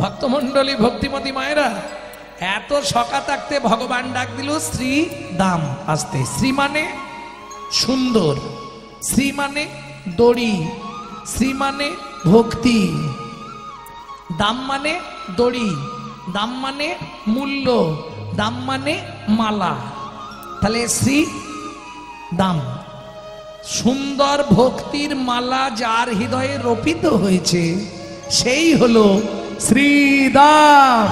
ভক্তমন্ডলী ভক্তিমতী মায়েরা, এত সকা থাকতে ভগবান ডাক দিল শ্রী দাম। আসতে শ্রী মানে সুন্দর, শ্রী মানে দড়ি, শ্রী মানে ভক্তি, দাম মানে দড়ি, দাম মানে মূল্য, দাম মানে মালা। তাহলে শ্রী দাম, সুন্দর ভক্তির মালা যার হৃদয়ে রোপিত হয়েছে সেই হলো শ্রীদাম।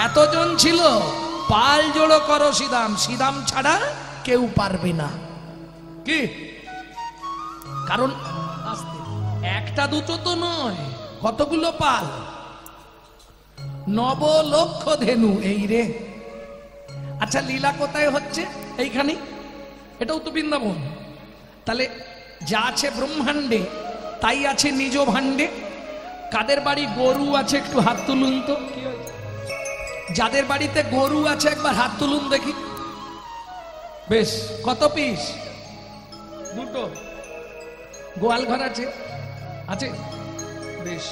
এতজন ছিল, পাল জোড়ো করো শ্রীদাম, শ্রীদাম ছাড়া কেউ পারবে না। কি কারণ একটা দুটো তো নয়, কতগুলো পাল, 9 লক্ষ ধেনু। এই রে, আচ্ছা লীলা কোথায় হচ্ছে? এইখানে, এটাও তো বৃন্দাবন। তাহলে যা আছে ব্রহ্মাণ্ডে তাই আছে নিজ ভাণ্ডে। কাদের বাড়ি গরু আছে একটু হাত তুলুন তো। যাদের বাড়িতে গরু আছে একবার হাত তুলুন দেখি। বেশ, কত পিস? 2টো। গোয়াল ঘর আছে? আছে, বেশ।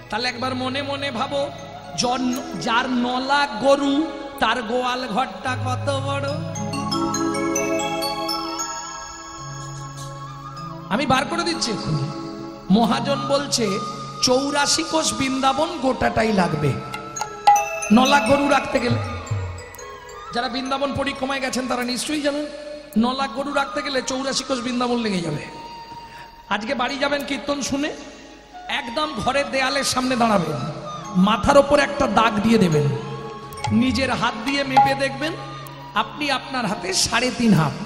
তাহলে একবার মনে মনে ভাবো, যার 9 লাখ গরু তার গোয়াল ঘরটা কত বড়। আমি বার করে দিচ্ছি এক্ষুনি। মহাজন বলছে 84 কোষ বৃন্দাবন গোটাটাই লাগবে 9 লাখ গরু রাখতে গেলে। যারা বৃন্দাবন পরিক্রমায় গেছেন তারা নিশ্চয়ই জানেন 9 লাখ গরু রাখতে গেলে 84 কোষ বৃন্দাবন লেগে যাবে। আজকে বাড়ি যাবেন কীর্তন শুনে, একদম ঘরের দেয়ালের সামনে দাঁড়াবেন, মাথার ওপর একটা দাগ দিয়ে দেবেন, নিজের হাত দিয়ে মেপে দেখবেন আপনি আপনার হাতে 3.5 হাত।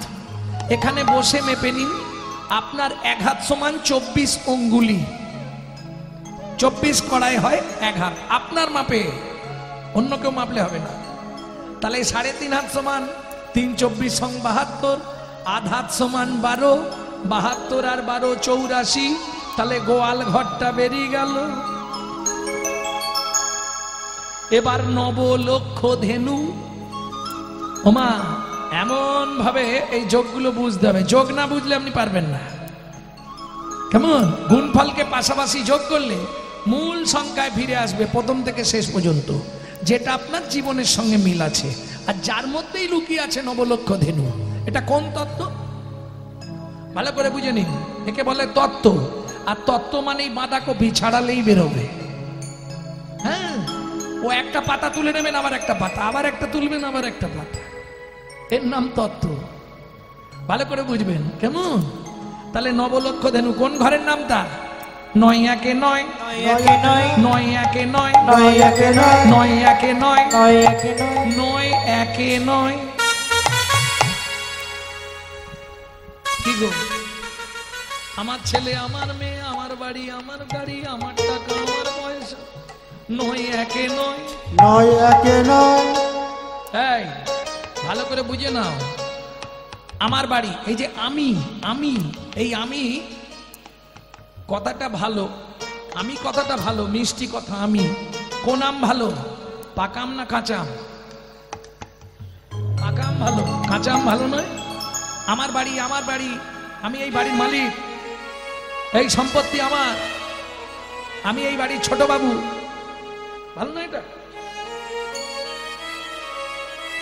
এখানে বসে মেপে নিন, আপনার 1 হাত সমান 24 অঙ্গুলি। 24 কড়াই হয় 1 হাত, আপনার মাপে, অন্য কেউ মাপলে হবে না। তাহলে 3.5 হাত সমান 3 24 সং 72, আধ হাত সমান 12, 72 আর 12 84। তাহলে গোয়াল ঘরটা বেরিয়ে গেল। এবার 9 লক্ষ ধেনু। ওমা, এমন ভাবে এই যোগগুলো বুঝতে হবে, যোগ না বুঝলে আপনি পারবেন না। কেমন? গুণফলকে পাশাপাশি যোগ করলে মূল সংখ্যায় ফিরে আসবে, প্রথম থেকে শেষ পর্যন্ত, যেটা আপনার জীবনের সঙ্গে মিল আছে, আর যার মধ্যেই লুকিয়ে আছে 9 লক্ষ ধেনু। এটা কোন তত্ত্ব? ভালো করে বুঝে নিন। একে বলে তত্ত্ব। আর তত্ত্ব মানেই বাঁধাকপি ছাড়ালেই বেরোবে। হ্যাঁ, ও একটা পাতা তুলে নেবেন, আবার একটা পাতা, আবার একটা তুলবেন, আবার একটা পাতা, এর নাম তত্ত্ব। ভালো করে বুঝবেন। কেমন? তাহলে 9 লক্ষ ধেনু কোন ঘরের নামটা? 9 একে 9, 9 একে 9, 9 একে 9, 9 একে 9, 9 একে 9, 9 একে 9। কি গো, আমার ছেলে, আমার মেয়ে, আমার বাড়ি, আমার গাড়ি, আমার টাকা, আমার পয়সা, 9 একে 9, 9 একে 9। এই ভালো করে বুঝে নাও, আমার বাড়ি, এই যে আমি, এই আমি কথাটা ভালো, আমি কথাটা ভালো, মিষ্টি কথা। আমি কোন আম ভালো? পাকাম না কাঁচাম? পাকাম ভালো, কাঁচাম ভালো নয়। আমার বাড়ি, আমি এই বাড়ির মালিক, এই সম্পত্তি আমার, আমি এই বাড়ির ছোট বাবু, ভালো না এটা?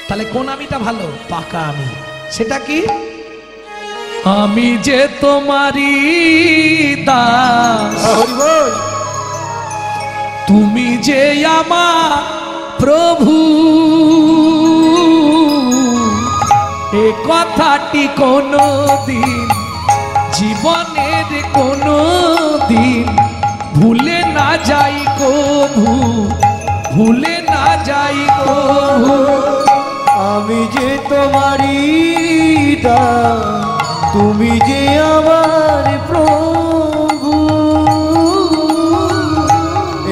তাহলে কোন আমিটা ভালো? পাকা আমি। সেটা কি? আমি যে তোমারই দাস, তুমি যে আমার প্রভু, এ কথাটি কোনো দিন জীবনের কোনো দিন ভুলে না যাই কভু, ভুলে না যাই কভু। আমি যে তোমারই দাস, তুমি যে আমার প্রভু,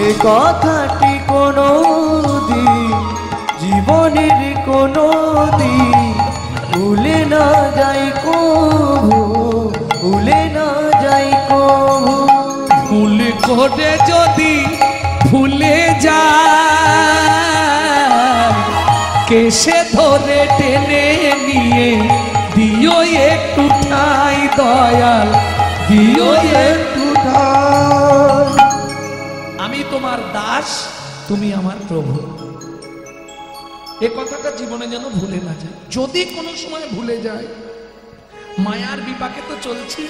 এ কথাটি কোনো দিন জীবনের কোনো দিন ভুলে না যাই কভু, ভুলে না যাই কভু। ভুল করে যদি ভুলে যায়, কেসে ধরে টেনে নিয়ে দিও একটু ঠাই দয়াল, দিও একটু ঠাই। তোমার দাস, তুমি আমার প্রভু। এ কথাটা জীবনে যেন ভুলে না যায়। যদি কোনো সময় ভুলে যায়, মায়ার বিপাকে তো চলছি,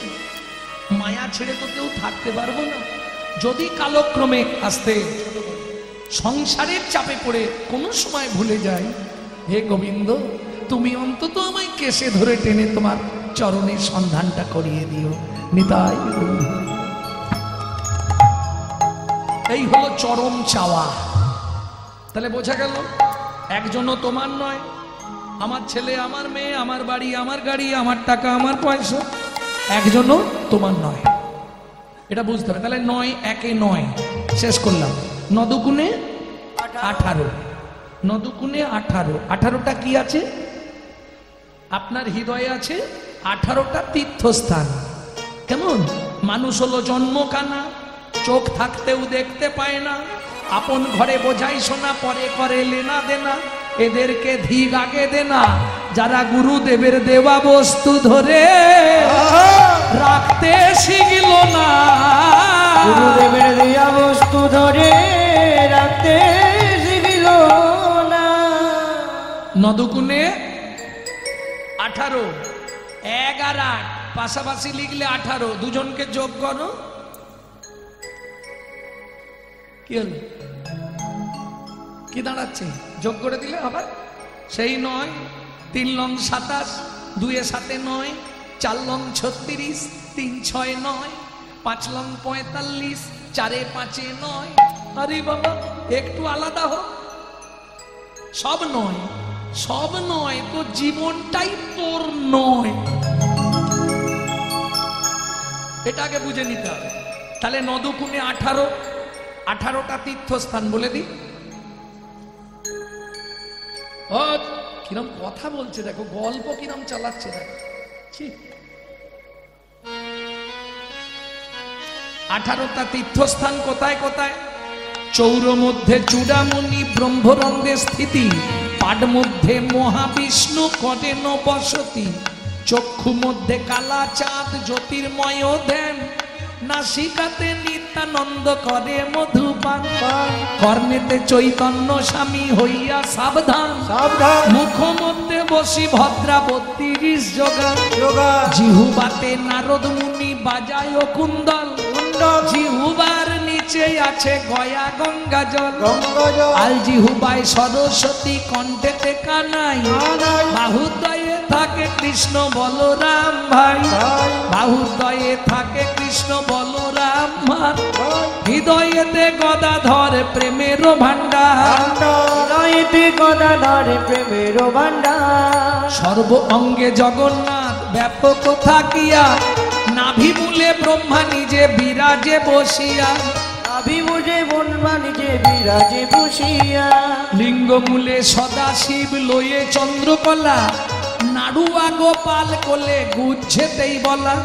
মায়া ছেড়ে তো কেউ থাকতে পারবো না। যদি কালক্রমে আস্তে সংসারের চাপে পড়ে কোনো সময় ভুলে যাই, হে গোবিন্দ, তুমি অন্তত আমায় কেশে ধরে টেনে তোমার চরণের সন্ধানটা করিয়ে দিও। নিতাই গৌর। এই হলো চরম চাওয়া। তাহলে বোঝা গেল, একজনও তোমার নয়, আমার ছেলে, আমার মেয়ে, আমার বাড়ি, আমার গাড়ি, আমার টাকা, আমার পয়সা, একজনও তোমার নয়। এটা বুঝতে হবে। তাহলে 9 একে 9 শেষ করলাম। 9 দুগুণে 18, 9 দুগুণে 18। 18টা কি আছে? আপনার হৃদয়ে আছে 18টা তীর্থস্থান। কেমন? মানুষ হলো জন্ম কানা, চোখ থাকতেও দেখতে পায় না, আপন ঘরে বোঝাই শোনা, পরে করে লেনা দেনা, এদেরকে ধিক আগে দেনা। যারা গুরুদেবের দেওয়া বস্তু ধরে রাখতে শিখল না, গুরুদেবের দেওয়া বস্তু ধরে রাখতে শিখল না। 9 দুগুণে 18, 1 আর 8 পাশাপাশি লিখলে 18, দুজনকে যোগ করো, কি হলো? কি দাঁড়াচ্ছে? যোগ করে দিলে আবার সেই 9, 3 লং 27, 2 এ 7 9, 4 লং 36, 3 6 9, 5 লং 45, 4 এ 5 এ 9। আরে বাবা, একটু আলাদা হোক। সব নয়, সব নয় তো জীবনটাই তোর নয়, এটা আগে বুঝে নিতে হবে। তাহলে 9 দুগুণে 18, 18টা তীর্থস্থান বলে দিই। ও কিরম কথা বলছে দেখো, গল্প কিরম চালাচ্ছে দেখো। 18টা তীর্থস্থান কোথায় কোথায়? চৌর মধ্যে চূড়ামণি ব্রহ্মরঙ্গে স্থিতি, পাড মধ্যে মহাবিষ্ণু করেন বসতি, চক্ষু মধ্যে কালা চাঁদ জ্যোতির্ময় ধ্যান, নাসিকাতে নিত্যানন্দ করে মধুপান, কর্ণেতে চৈতন্য স্বামী হইয়া সাবধান, মুখ মধ্যে বসি ভদ্রাবতী 30 যোগা, জিহুবাতে নারদ মুনি বাজায় কুন্দল, জিহুবার নিচে আছে গয়া গঙ্গা জল, আল জিহুবায় সরস্বতী, কণ্ঠেতে কানাই, বাহুদয়ে থাকে কৃষ্ণ বলরাম ভাই, বাহুদয়ে থাকে কৃষ্ণ বলরাম ভাই, হৃদয়েতে গদাধর প্রেমের ভান্ডার, হৃদয়েতে গদাধর প্রেমের ভান্ডার, সর্ব অঙ্গে জগন্নাথ ব্যাপক থাকিয়া, নাভি মূলে ব্রহ্মা নিজে বিরাজে বসিয়া, নাভি মূলে ব্রহ্মা নিজে বিরাজে বসিয়া, লিঙ্গ মূলে সদাশিব লয়ে চন্দ্রকলা, নাড়ুয়া গোপাল কোলে গুচ্ছেতেই বলা,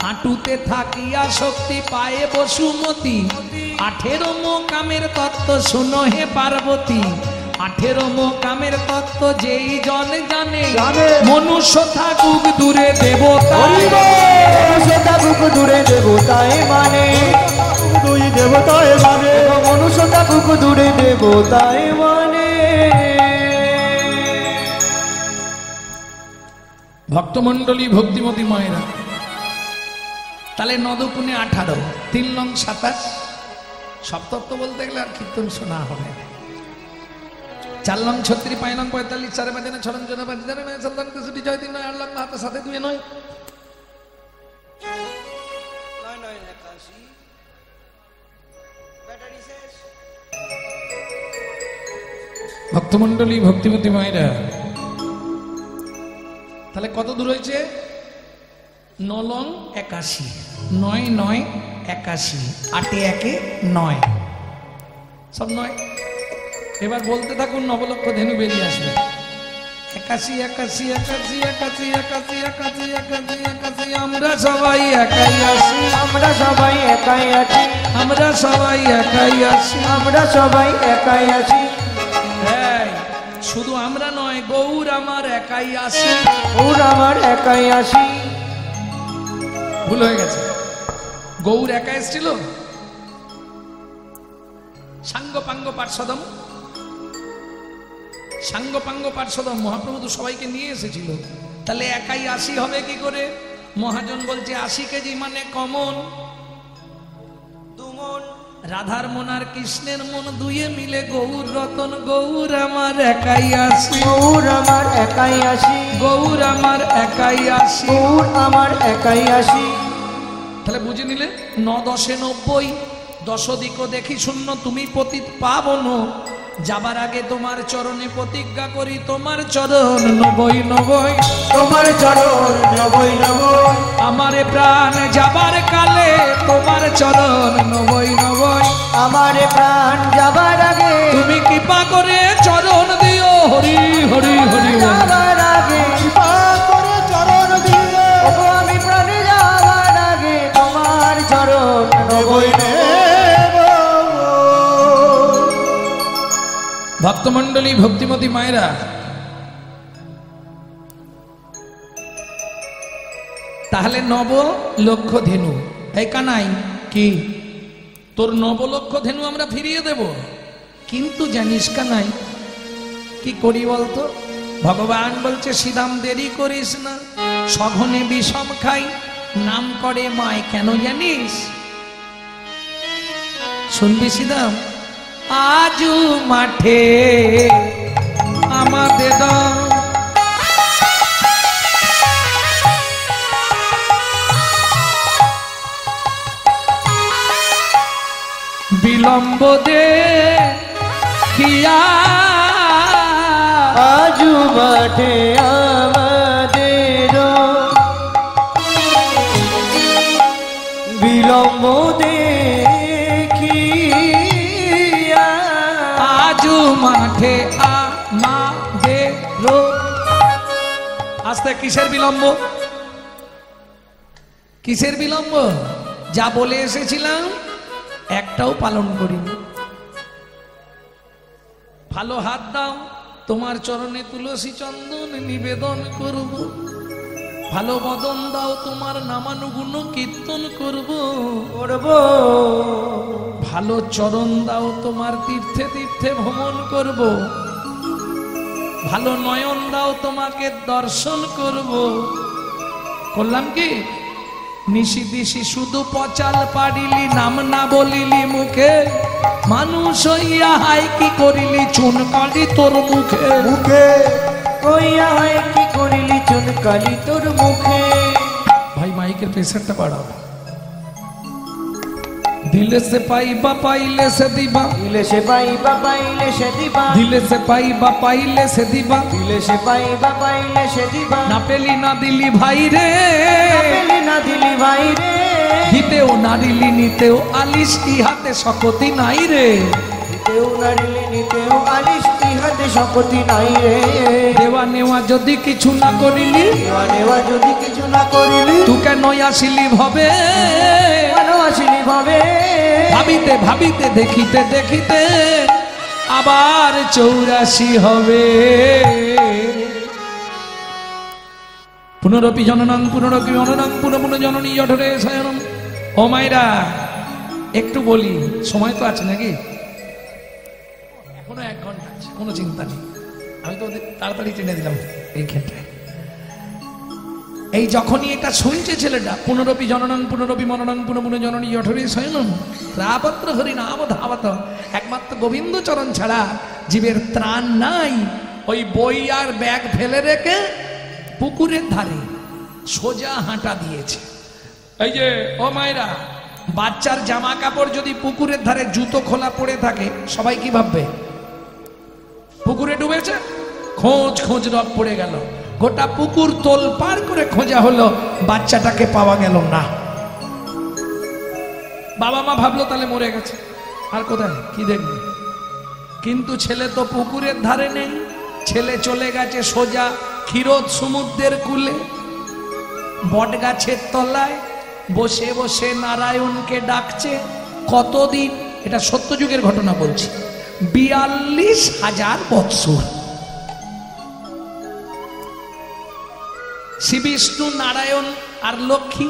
হাঁটুতে থাকিয়া শক্তি পায়ে বসুমতি, 18 মোকামের তত্ত্ব শুনো হে পার্বতী, 18 মোকামের তত্ত্ব যেই জন জানে, মনুষ্য থাকুক দূরে দেবতায়, মনুষ্য থাকুক দূরে দেবতায় মানে, দুই দেবতায় মানে, মনুষ্য থাকুক দূরে দেবতায় মানে। ভক্তমন্ডলী, ভক্তিমতী মায়েরা, তাহলে 9 দুগুণে 18, 3 লং 27, সব তত্ত্ব বলতে গেলে আর কীর্তন শোনা হবে। 4 লং 36, 5 লং 45, 4 বাজে না 6 লং 4 বাজে না 7 লং 63, 6 3 9, 8 লং হাতে সাথে 2 9, ভক্তমন্ডলী, ভক্তিমতী মায়েরা, তাহলে কত দূর হয়েছে? 9 লং 81, 9 9 81, 8 1 9, সব 9। এবার বলতে থাকুন, নবলক্ষ ধেনু বেরিয়ে আসবে। 81 81 81 81 81 81 81 81, আমরা সবাই একাই আসি, আমরা সবাই একাই আছি, আমরা সবাই একাই আসি, আমরা সবাই একাই আছি। শুধু আমরা নয়, গৌর আমার একাই আসি, গৌর আমার একাই আসি। ভুল হয়ে গেছে, গৌর একা এসেছিল? সাঙ্গপাঙ্গ পার্শ্বদম, সাঙ্গপাঙ্গ পার্শ্বদম মহাপ্রভু তো সবাইকে নিয়ে এসেছিল, তাহলে একাই 80 হবে কি করে? মহাজন বলছে 80 কেজি মানে কমন, দুমন। রাধার মন আর কৃষ্ণের মন দুয়ে মিলে গৌর রতন, গৌর আমার একাই 80, গৌর আমার একাই 80, গৌর আমার একাই 80, গৌর আমার একাই 80। তাহলে বুঝে নিলে 9 10 90, 10 দিক দেখি শূন্য, তুমি পতিত পাবন। যাবার আগে তোমার চরণে প্রতিজ্ঞা করি, তোমার চরণ 90 90, তোমার চরণ 90 90, আমার প্রাণ যাবার কালে তোমার চরণ 90 90, আমার প্রাণ যাবার আগে তুমি কৃপা করে চরণ দিও, হরি হরি হরি বল। যাবার আগে কৃপা করে চরণ দিও, ওগো আমি প্রাণে যাবার আগে তোমার চরণ 90 নেব। ভক্তমণ্ডলী, ভক্তিমতী মায়েরা, তাহলে 9 লক্ষ ধেনু। এই কানাই কি তোর 9 লক্ষ ধেনু আমরা ফিরিয়ে দেব, কিন্তু জানিস কানাই কি করি বলতো? ভগবান বলছে শ্রীরাম দেরি করিস না, সঘনে বিষম খাই, নাম করে মায় কেন জানিস? শুনবি শ্রীরাম? আজু মাঠে আমাদের বিলম্ব দে খিয়া, আজু মাঠে আমাদের বিলম্ব দেখিয়া, আজু মাঠে আমাদের। আস্তে, কিসের বিলম্ব? কিসের বিলম্ব? যা বলে এসেছিলাম একটাও পালন করিনি। ভালো হাত দাও, তোমার চরণে তুলসী চন্দন নিবেদন করব। ভালো বদন দাও, তোমার নামানুগুণ কীর্তন করব। ভালো চরণ দাও, তোমার তীর্থে তীর্থে ভ্রমণ করব। ভালো নয়ন দাও, তোমাকে দর্শন করব। করলাম কি? নিশি দিশি শুধু পচাল পাড়িলি, নাম না বলিলি মুখে, মানুষ হইয়া হাই কি করিলি চুন কালি তোর মুখে। মুখে কইয়া হয় কি করিলি চুন কালি তোর মুখে। ভাই মাইকের প্রেসারটা বাড়াও। দিলে সে পাইবা পাইলে সে দিবা, দিলে সে পাইবা পাইলে সে দিবা, দিলে সে পাইবা পাইলে সে দিবা, দিলে সে পাইবা পাইলে সে দিবা। না পেলি না দিলি ভাই রে, না পেলি না দিলি ভাই রে, দিতেও না দিলি নিতেও আলিস ইহাতে শকতি নাই রে। দিতেও না দিলি নিতেও আলিস ইহাতে শকতি নাই রে। দেওয়া নেওয়া যদি কিছু না করিলি, দেওয়া নেওয়া যদি কিছু না করিলি, তু কেন আসিলি ভবে? কেন আসিলি ভাবে? ভাবিতে ভাবিতে দেখিতে দেখিতে আবার 84 হবে। পুনরপি জননং পুনরপি অননং পুনঃ পুনঃ জননী জঠরে শয়নম। ও মায়েরা, একটু বলি, সময় তো আছে নাকি? এখনো 1 ঘন্টা আছে, কোনো চিন্তা নেই। আমি তো ওদের তাড়াতাড়ি টেনে দিলাম এই ক্ষেত্রে। এই যখনই এটা শুনছে ছেলেটা, পুনরপি জননং পুনরপি মননং পুনঃ পুনঃ জননী জঠরে শয়নম ত্রাপত্র হরি নাম ধাবত, একমাত্র গোবিন্দ চরণ ছাড়া জীবের ত্রাণ নাই। ওই বই আর ব্যাগ ফেলে রেখে পুকুরের ধারে সোজা হাঁটা দিয়েছে। এই যে ও মায়েরা, বাচ্চার জামা কাপড় যদি পুকুরের ধারে জুতো খোলা পড়ে থাকে, সবাই কি ভাববে? পুকুরে ডুবেছে, খোঁজ খোঁজ রব পড়ে গেল, গোটা পুকুর তোল পার করে খোঁজা হলো, বাচ্চাটাকে পাওয়া গেল না। বাবা মা ভাবলো তাহলে মরে গেছে, আর কোথায় কি দেখবে? কিন্তু ছেলে তো পুকুরের ধারে নেই, ছেলে চলে গেছে সোজা ক্ষীরোদ সমুদ্রের কূলে, বট গাছের তলায় বসে বসে নারায়ণকে ডাকছে। কতদিন? এটা সত্যযুগের ঘটনা বলছি, 42,000 বৎসর। শ্রী বিষ্ণু, নারায়ণ আর লক্ষ্মী,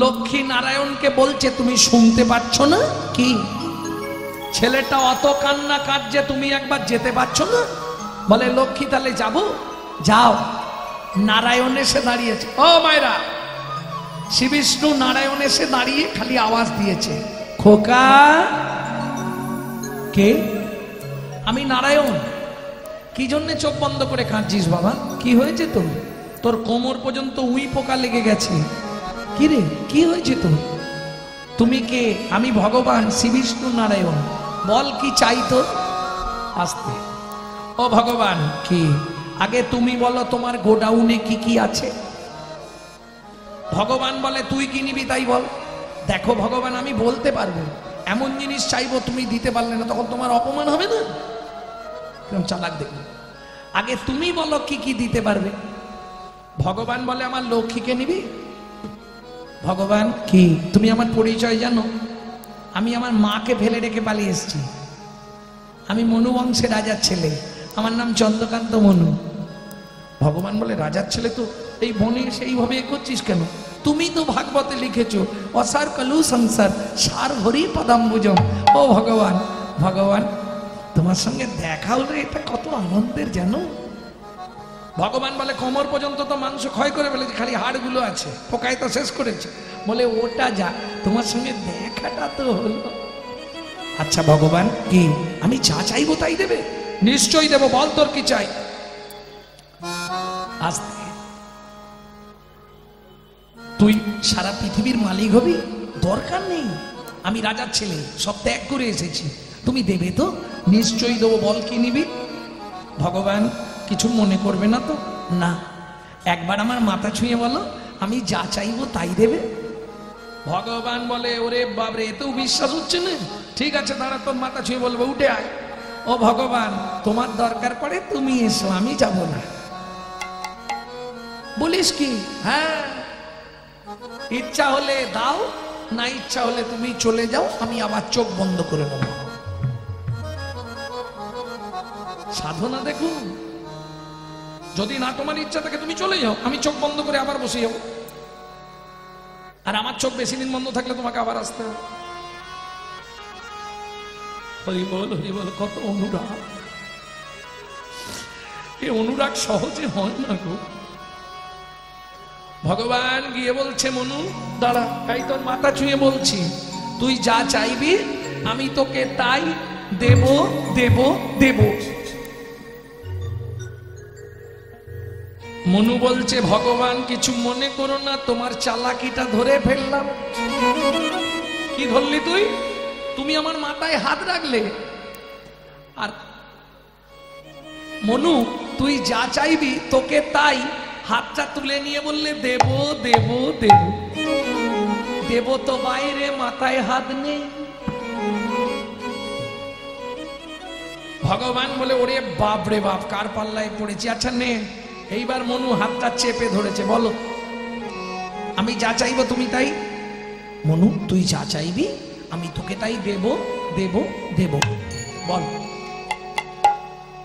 লক্ষ্মী নারায়ণকে বলছে তুমি শুনতে পাচ্ছ না কি? ছেলেটা অত কান্না কাটছে, তুমি একবার যেতে পারছো না? বলে লক্ষ্মী তাহলে যাবো। যাও। নারায়ণ এসে দাঁড়িয়েছে। ও মায়েরা, শ্রী বিষ্ণু নারায়ণ এসে দাঁড়িয়ে খালি আওয়াজ দিয়েছে, খোকা। কে? আমি নারায়ণ। কি জন্য চোখ বন্ধ করে কাঁদছিস বাবা? কি হয়েছে তোর? তোর কোমর পর্যন্ত উই পোকা লেগে গেছে। কি রে, কি হয়েছে তোর? তুমি কে? আমি ভগবান শ্রী বিষ্ণু নারায়ণ। বল কি চাই তোর? আস্তে। ও ভগবান, কি? আগে তুমি বলো তোমার গোডাউনে কি কি আছে। ভগবান বলে তুই কি নিবি তাই বল। দেখো ভগবান, আমি বলতে পারবো, এমন জিনিস চাইবো তুমি দিতে পারলে না, তখন তোমার অপমান হবে না? কেমন চালাক দেখো। আগে তুমি বলো কি কি দিতে পারবে। ভগবান বলে আমার লক্ষ্মীকে নিবি। ভগবান, কি? তুমি আমার পরিচয় জানো? আমি আমার মাকে ফেলে রেখে পালিয়ে এসেছি। আমি মনু বংশের রাজার ছেলে, আমার নাম চন্দ্রকান্ত মনু। ভগবান বলে রাজার ছেলে তো এই বনে সেইভাবে করছিস কেন? তুমি তো ভাগবতে লিখেছো, অসার কলু সংসার সার ভরি পদাম্বুজম। ও ভগবান, ভগবান তোমার সঙ্গে দেখা হলে এটা কত আনন্দের জানো। ভগবান বলে কোমর পর্যন্ত তো মাংস ক্ষয় করে ফেলেছে, খালি হাড়গুলো আছে, পোকায় তো শেষ করেছে। বলে ওটা যা, তোমার সঙ্গে দেখাটা তো হলো। আচ্ছা ভগবান, কি? আমি যা চাইবো তাই দেবে? নিশ্চয়ই দেবো, বল তোর কি চাই। আস্তে। তুই সারা পৃথিবীর মালিক হবি? দরকার নেই, আমি রাজার ছেলে, সব ত্যাগ করে এসেছি। তুমি দেবে তো? নিশ্চয়ই দেবো, বল কি নিবি। ভগবান, কিছু মনে করবে না তো? না। একবার আমার মাথা ছুঁয়ে বলো, আমি যা চাইবো তাই দেবে। ভগবান বলে ওরে বাবরে, এতেও বিশ্বাস হচ্ছে না? ঠিক আছে দাঁড়া, তোর মাথা ছুঁয়ে বলবো, উঠে আয়। ও ভগবান, তোমার দরকার পড়ে তুমি এসো, আমি যাব না। বলিস কি? হ্যাঁ, ইচ্ছা হলে দাও, না ইচ্ছা হলে তুমি চলে যাও, আমি আবার চোখ বন্ধ করে নেব। সাধনা দেখুন, যদি না তোমার ইচ্ছা থাকে তুমি চলে যাও, আমি চোখ বন্ধ করে আবার বসে যাবো। আর আমার চোখ বেশি দিন বন্ধ থাকলে তোমাকে আবার আসতে হবে। হরি বল, হরি বল। কত অনুরাগ! এই অনুরাগ সহজে হয় না গো। ভগবান গিয়ে বলছে মনু দাঁড়া, তাই তোর মাথা ছুঁয়ে বলছি, তুই যা চাইবি আমি তোকে তাই দেব দেব দেব। মনু বলছে ভগবান কিছু মনে করো না, তোমার চালাকিটা ধরে ফেললাম। কি ধরলি তুই? তুমি আমার মাথায় হাত রাখলে। আর মনু, তুই যা চাইবি তোকে তাই, হাতটা তুলে নিয়ে বললে দেব দেব দেব। দেব তো বাইরে, মাথায় হাত নেই। ভগবান বলে ওরে বাপ রে বাপ, কার পাল্লায় পড়েছি। আচ্ছা নে। এইবার মনু হাতটা চেপে ধরেছে। বলো, আমি যা চাইবো তুমি তাই। মনু, তুই যা চাইবি আমি তোকে তাই দেব দেব দেব। বল,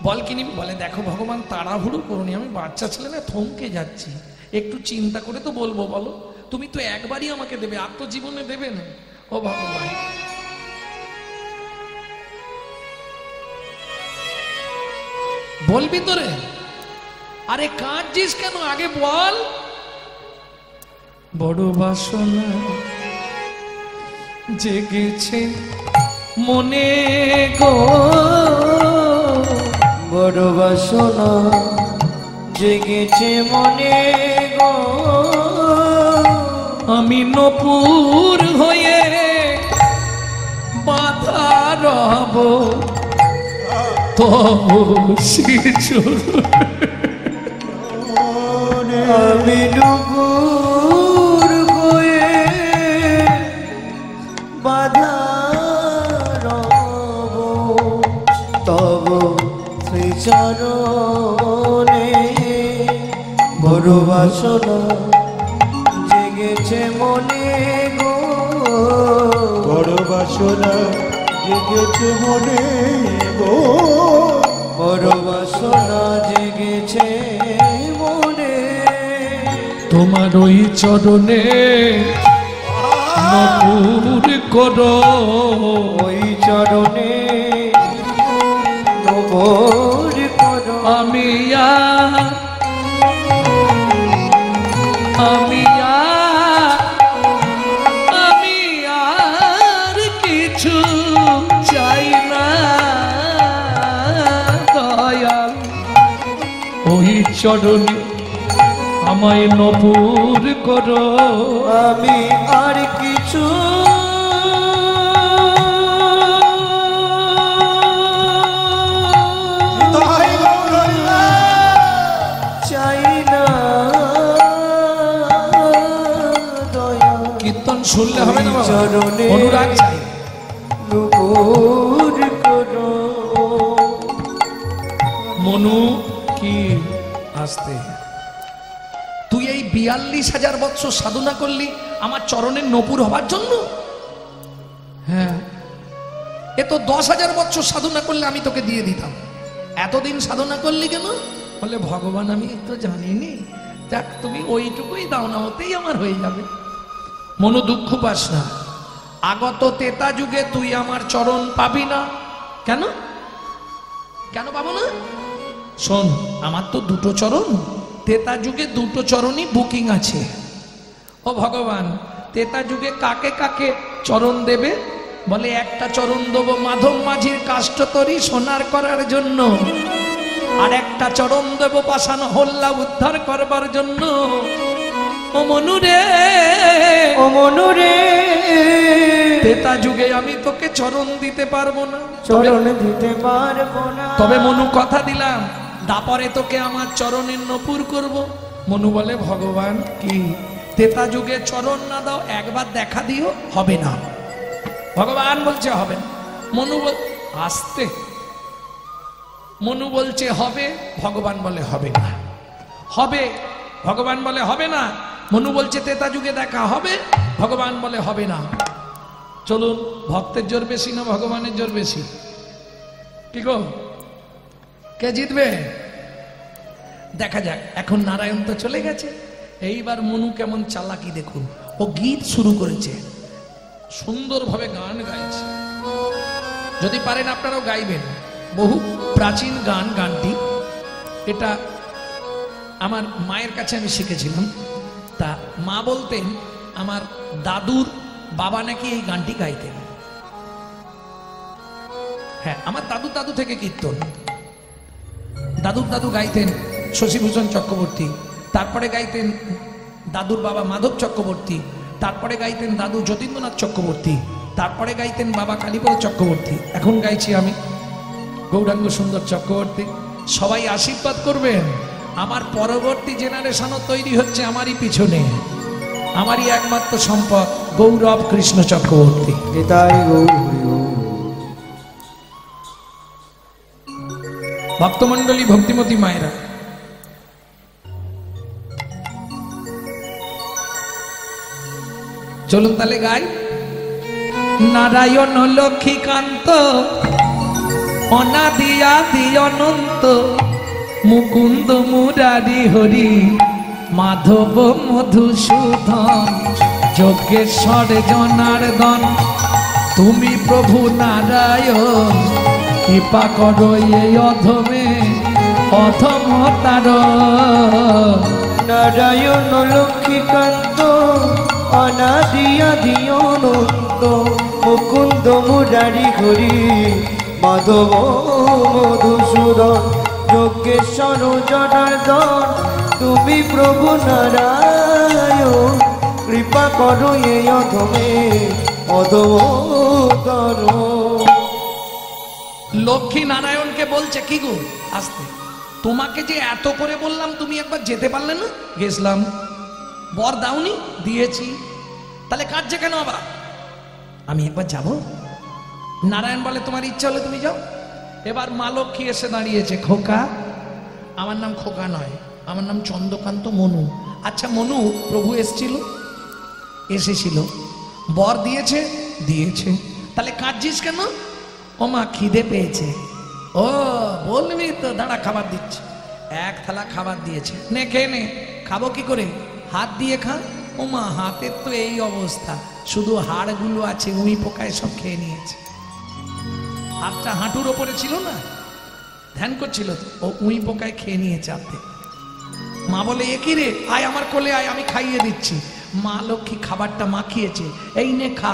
বল কি নিবি? বলে দেখো ভগবান, তাড়াহুড়ো করুনি, আমি বাচ্চা ছেলে না, থমকে যাচ্ছি, একটু চিন্তা করে তো বলবো। বলো, তুমি তো একবারই আমাকে দেবে, আর তো জীবনে দেবে না। ও ভগবান, বলবি তোরে? আরে কাঁদছিস কেন? আগে বল। বড় বাসনা জেগেছে মনে গো, বড় বাসনা জেগেছে মনে গো, আমি নপুর হয়ে বাধা রব তবু আমি নপুর হয়ে বাধা রব তব শ্রীচরণে। বড় বাসনা জেগেছে মনে গো, বড় বাসনা জেগেছে মনে গো, বড় বাসনা জেগেছে মনে। তোমার ওই চরণে নপুর করো ওই চরণে নবর করো। আমি আর কিছু চাই না দয়াল, ওই চরণে আমায় নপুর করো। আমি আর কিছু চাই না দয়া। কীর্তন শুনলে হবে না বাবা, চরণে অনুরাগ চাই। নবর করো। মনু কি আসতে, তুই এই 42,000 বৎসর সাধনা করলি আমার চরণের নপুর হবার জন্য? হ্যাঁ, এ তো 10,000 বৎসর সাধনা করলে আমি তোকে দিয়ে দিতাম। এতদিন সাধনা করলি কেন? বলে ভগবান আমি তো জানিনি, যাক তুমি ওইটুকুই দাও না, ওতেই আমার হয়ে যাবে। মনু দুঃখ পাস না, আগত তেতা যুগে তুই আমার চরণ পাবি না। কেন কেন পাবো না? শোন, আমার তো দুটো চরণ, তেতা যুগে দুটো চরণই বুকিং আছে। ও ভগবান, তেতা যুগে কাকে কাকে চরণ দেবে? বলে একটা চরণ দেবো মাধব মাঝির কাষ্ঠতরি সোনার করার জন্য, আর একটা চরণ দেব পাষাণ হল্লা উদ্ধার করবার জন্য। ও মনুরে, ও মনুরে, তেতা যুগে আমি তোকে চরণ দিতে পারবো না, চরণ দিতে পারবো না। তবে মনু কথা দিলাম দাপরে তোকে আমার চরণের নপুর করব। মনু বলে ভগবান কি তেতা যুগে চরণ না দাও, একবার দেখা দিও, হবে না। ভগবান বলছে হবে না। মনু বল আসতে, মনু বলছে হবে, ভগবান বলে হবে না। হবে, ভগবান বলে হবে না। মনু বলছে তেতা যুগে দেখা হবে, ভগবান বলে হবে না। চলুন, ভক্তের জোর বেশি না ভগবানের জোর বেশি? কি গো, কে জিতবে দেখা যাক। এখন নারায়ণ তো চলে গেছে, এইবার মনু কেমন চালাকি দেখুন। ও গীত শুরু করেছে, সুন্দরভাবে গান গাইছে। যদি পারেন আপনারাও গাইবেন, বহু প্রাচীন গান। গানটি এটা আমার মায়ের কাছে আমি শিখেছিলাম। তা মা বলতেন আমার দাদুর বাবা নাকি এই গানটি গাইতেন। হ্যাঁ, আমার দাদু থেকে কীর্তন। দাদু গাইতেন শশীভূষণ চক্রবর্তী, তারপরে গাইতেন দাদুর বাবা মাধব চক্রবর্তী, তারপরে গাইতেন দাদু যতীন্দ্রনাথ চক্রবর্তী, তারপরে গাইতেন বাবা কালীপদ চক্রবর্তী, এখন গাইছি আমি গৌরাঙ্গ সুন্দর চক্রবর্তী। সবাই আশীর্বাদ করবেন, আমার পরবর্তী জেনারেশনও তৈরি হচ্ছে আমারই পিছনে। আমারই একমাত্র সম্পদ গৌরব কৃষ্ণ চক্রবর্তী। নিতাই গৌর হরি গৌর। ভক্তমন্ডলী, ভক্তিমতী মায়েরা, চলুন তাহলে গাই। নারায়ণ লক্ষ্মীকান্ত অনাদি আদি অনন্ত, মুকুন্দ মুরারি হরি মাধব মধুসূদন, যজ্ঞেশ্বর জনার্দন তুমি প্রভু নারায়ণ, কৃপা করো এই অধমে অধমতার। নারায়ণ লক্ষ্মীকান্ত অনাদি আদি অনন্ত, মুকুন্দ মুরারি হরি মাধব মধুসূদন, যজ্ঞেশ্বর জনার্দন তুমি প্রভু নারায়ণ, কৃপা করো এই অধমে অধমতর। লক্ষ্মী নারায়ণকে বলছে কি গো আসতে, তোমাকে যে এত করে বললাম তুমি একবার যেতে পারলে না? গেছিলাম। বর দাওনি? দিয়েছি। তাহলে কাঁদছে কেন আবার? আমি একবার যাব। নারায়ণ বলে তোমার ইচ্ছা হলে তুমি যাও। এবার মা লক্ষ্মী এসে দাঁড়িয়েছে। খোকা, আমার নাম খোকা নয়, আমার নাম চন্দ্রকান্ত মনু। আচ্ছা মনু, প্রভু এসেছিল, বর দিয়েছে? দিয়েছে। তাহলে কাঁদছিস কেন? ও মা খিদে পেয়েছে। ও বলবি তো, দাঁড়া খাবার দিচ্ছে। এক থালা খাবার দিয়েছে, নে খেয়ে নে। খাবো কি করে? হাত দিয়ে খা। ও মা হাতের তো এই অবস্থা, শুধু হাড়গুলো আছে, উই পোকায় সব খেয়ে নিয়েছে। হাতটা হাঁটুর ওপরে ছিল না, ধ্যান করছিল তো, ও উই পোকায় খেয়ে নিয়েছে হাতে। মা বলে এ কি রে, আয় আমার কোলে আয়, আমি খাইয়ে দিচ্ছি। মা লক্ষ্মী খাবারটা মাখিয়েছে, এই নে খা।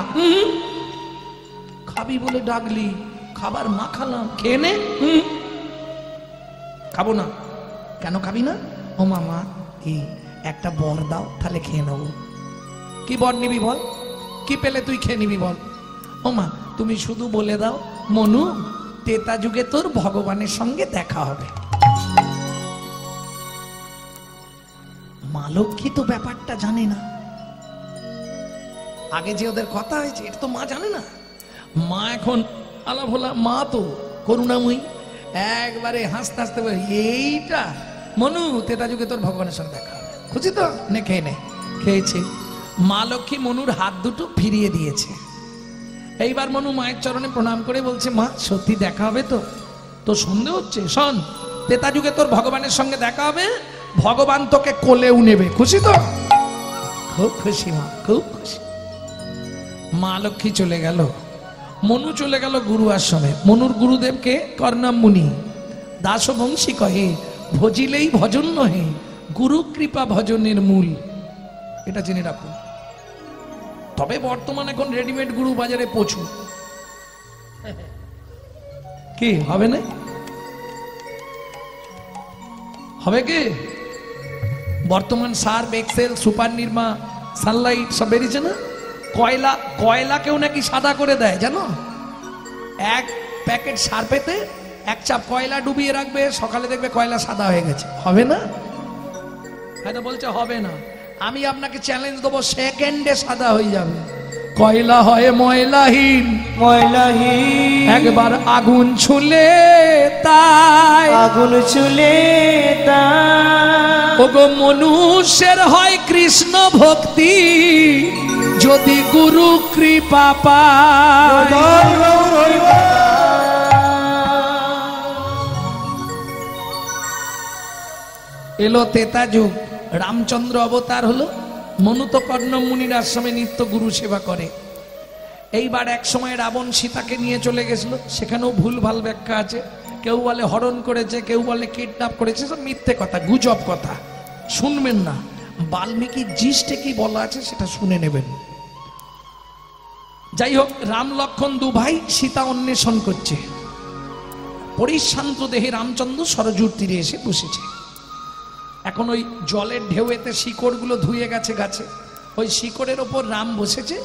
খাবি বলে ডাকলি, খাবার মাখালাম, খেয়ে নে। খাবো না। কেন খাবি না? ও মামা এই একটা বর দাও, তাহলে খেয়ে নেবো। কি বর নিবি বল, কি পেলে তুই খেয়ে নিবি বল? ও মা তুমি শুধু বলে দাও, মনু তেতা যুগে তোর ভগবানের সঙ্গে দেখা হবে। মা লক্ষ্মী তো ব্যাপারটা জানে না, আগে যে ওদের কথা হয়েছে এটা তো মা জানে না। মা এখন আলা ভোলা, মা তো করুণাময়ী, একবারে হাসতে হাসতে বলে, এইটা মনু তেতা যুগে তোর ভগবানের সঙ্গে দেখা হবে, খুশি তো? নে খেয়ে নে। খেয়েছে। মা লক্ষ্মী মনুর হাত দুটো ফিরিয়ে দিয়েছে। এইবার মনু মায়ের চরণে প্রণাম করে বলছে, মা সত্যি দেখা হবে তো? তো সন্দেহ হচ্ছে, শোন তেতা যুগে তোর ভগবানের সঙ্গে দেখা হবে, ভগবান তোকে কোলেও নেবে, খুশি তো? খুব খুশি মা, খুব খুশি। মা লক্ষ্মী চলে গেল, মনু চলে গেল গুরু আশ্রমে। মনুর গুরুদেবকে কর্ণাম মুনি দাসবংশী কহে, ভজিলেই ভজন নহে, গুরু কৃপা ভজনের মূল। এটা জেনে রাখুন। তবে বর্তমানে এখন রেডিমেড গুরু বাজারে প্রচুর। কি হবে না? হবে কি? বর্তমান surf excel super Nirma sunlight সব বেরিয়েছে না? কয়লাকেও নাকি সাদা করে দেয় জানো? এক প্যাকেট সার্ফেতে এক চাপ কয়লা ডুবিয়ে রাখবে, সকালে দেখবে কয়লা সাদা হয়ে গেছে। হবে না? হয়তো বলছে হবে না, আমি আপনাকে চ্যালেঞ্জ দেবো, সেকেন্ডে সাদা হয়ে যাবে। কয়লা হয় ময়লাহীন, ময়লাহীন, একবার আগুন ছুলে তাই, আগুন ছুলে তাই। ওগো মনুষ্যের হয় কৃষ্ণ ভক্তি, যদি গুরু কৃপা পায়। এলো তেতা যুগ, রামচন্দ্র অবতার হলো, মনু তো কর্ণম মুনির আশ্রমে নিত্য গুরু সেবা করে। এইবার এক সময় রাবণ সীতাকে নিয়ে চলে গেছিল, সেখানেও ভুলভাল ব্যাখ্যা আছে। কেউ বলে হরণ করেছে, কেউ বলে কিডন্যাপ করেছে, সব মিথ্যে কথা, গুজব কথা, শুনবেন না। বাল্মীকির জিস্টে কি বলা আছে সেটা শুনে নেবেন। যাই হোক, রাম লক্ষ্মণ দু ভাই সীতা অন্বেষণ করছে। পরিশ্রান্ত দেহে রামচন্দ্র সরজুর তীরে এসে বসেছে। এখন ওই জলের ঢেউতে শিকড়গুলো ধুয়ে গেছে গাছে, ওই শিকড়ের ওপর রাম বসেছে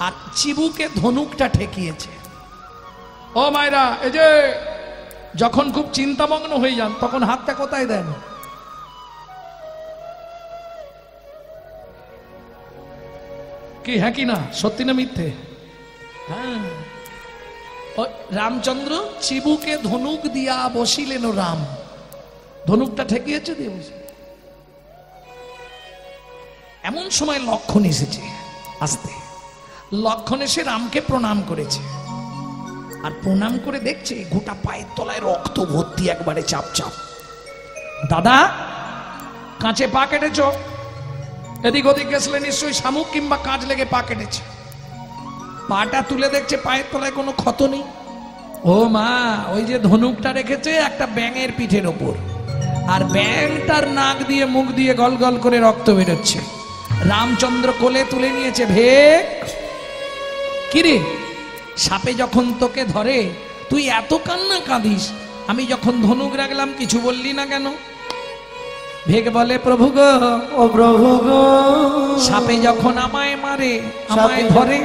আর চিবুকে ধনুকটা ঠেকিয়েছে। ও মায়েরা, এই যে যখন খুব চিন্তামগ্ন হয়ে যান তখন হাতটা কোথায় দেন? কি হ্যাঁ কি না, সত্যি না মিথ্যে? হ্যাঁ, রামচন্দ্র চিবুকে ধনুক দিয়া বসিলেন। রাম ধনুকটা ঠেকিয়েছে দিয়ে বসে। এমন সময় লক্ষণ এসেছে, আসতে লক্ষণ এসে রামকে প্রণাম করেছে। আর প্রণাম করে দেখছে গোটা পায়ের তলায় রক্ত ভর্তি, একবারে চাপ চাপ। দাদা কাঁচে পা কেটেছ? এদিক ওদিক গেছিলে নিশ্চয়ই, শামুক কিংবা কাঁচ লেগে পা কেটেছে। পাটা তুলে দেখছে পায়ের তলায় কোনো ক্ষত নেই। ও মা, ওই যে ধনুকটা রেখেছে একটা ব্যাঙের পিঠের ওপর, আর ব্যাঙটার নাক দিয়ে মুখ দিয়ে গল গল করে রক্ত বেরোচ্ছে। রামচন্দ্র কোলে তুলে নিয়েছে। ভেক কিরে, সাপে যখন তোকে ধরে তুই এত কান্না কাঁদিস, আমি যখন ধনুক রাখলাম কিছু বললি না কেন? ভেক বলে, প্রভু গো, ও প্রভু গো, সাপে যখন আমায় মারে, আমায় ধরে,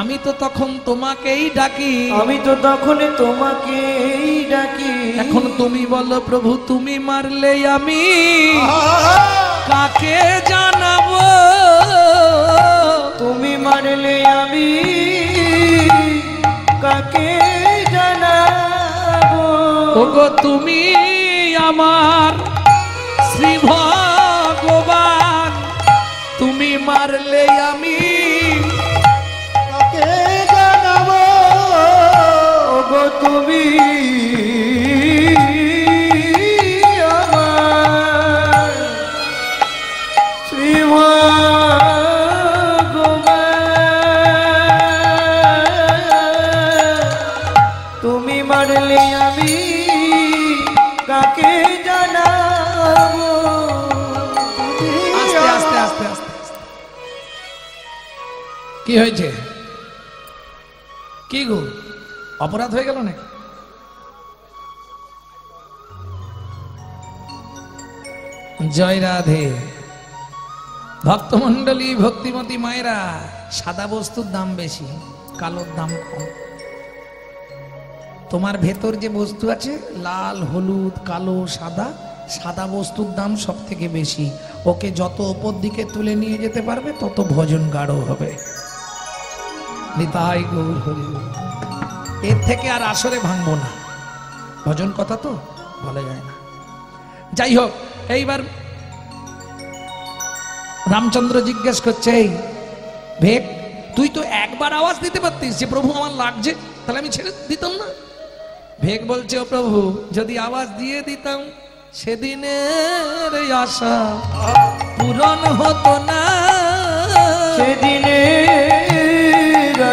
আমি তো তখন তোমাকেই ডাকি, আমি তো তখন তোমাকেই ডাকি। এখন তুমি বলো প্রভু, তুমি মারলে আমি কাকে জানাবো? তুমি মারলে আমি কাকে জানাবো? ওগো তুমি আমার শ্রী ভগবান, তুমি মারলে আমি কাকে জানাবো? ওগো তুমি আমার শ্রী পারলে আমি কাকে জানাবো। আস্তে আস্তে আস্তে আস্তে কি হয়েছে? কি গো অপরাধ হয়ে গেল নাকি? জয় রাধে। ভক্তমন্ডলী, ভক্তিমতী মায়েরা, সাদা বস্তুর দাম বেশি, কালোর দাম কম। তোমার ভেতর যে বস্তু আছে লাল, হলুদ, কালো, সাদা, সাদা বস্তুর দাম সব থেকে বেশি। ওকে যত ওপর দিকে তুলে নিয়ে যেতে পারবে তত ভজন গাঢ় হবে। নিতাই গৌর হরি। এর থেকে আর আসরে ভাঙবো না, ভজন কথা তো বলা যায় না। যাই হোক, এইবার রামচন্দ্র জিজ্ঞেস করছে, এই ভেক, তুই তো একবার আওয়াজ দিতে পারতিস যে প্রভু আমার লাগছে, তাহলে আমি ছেড়ে দিতাম না। ভেক বলছে, ও প্রভু, যদি আওয়াজ দিয়ে দিতাম সেদিনের আশা পূরণ হতো না, সেদিনের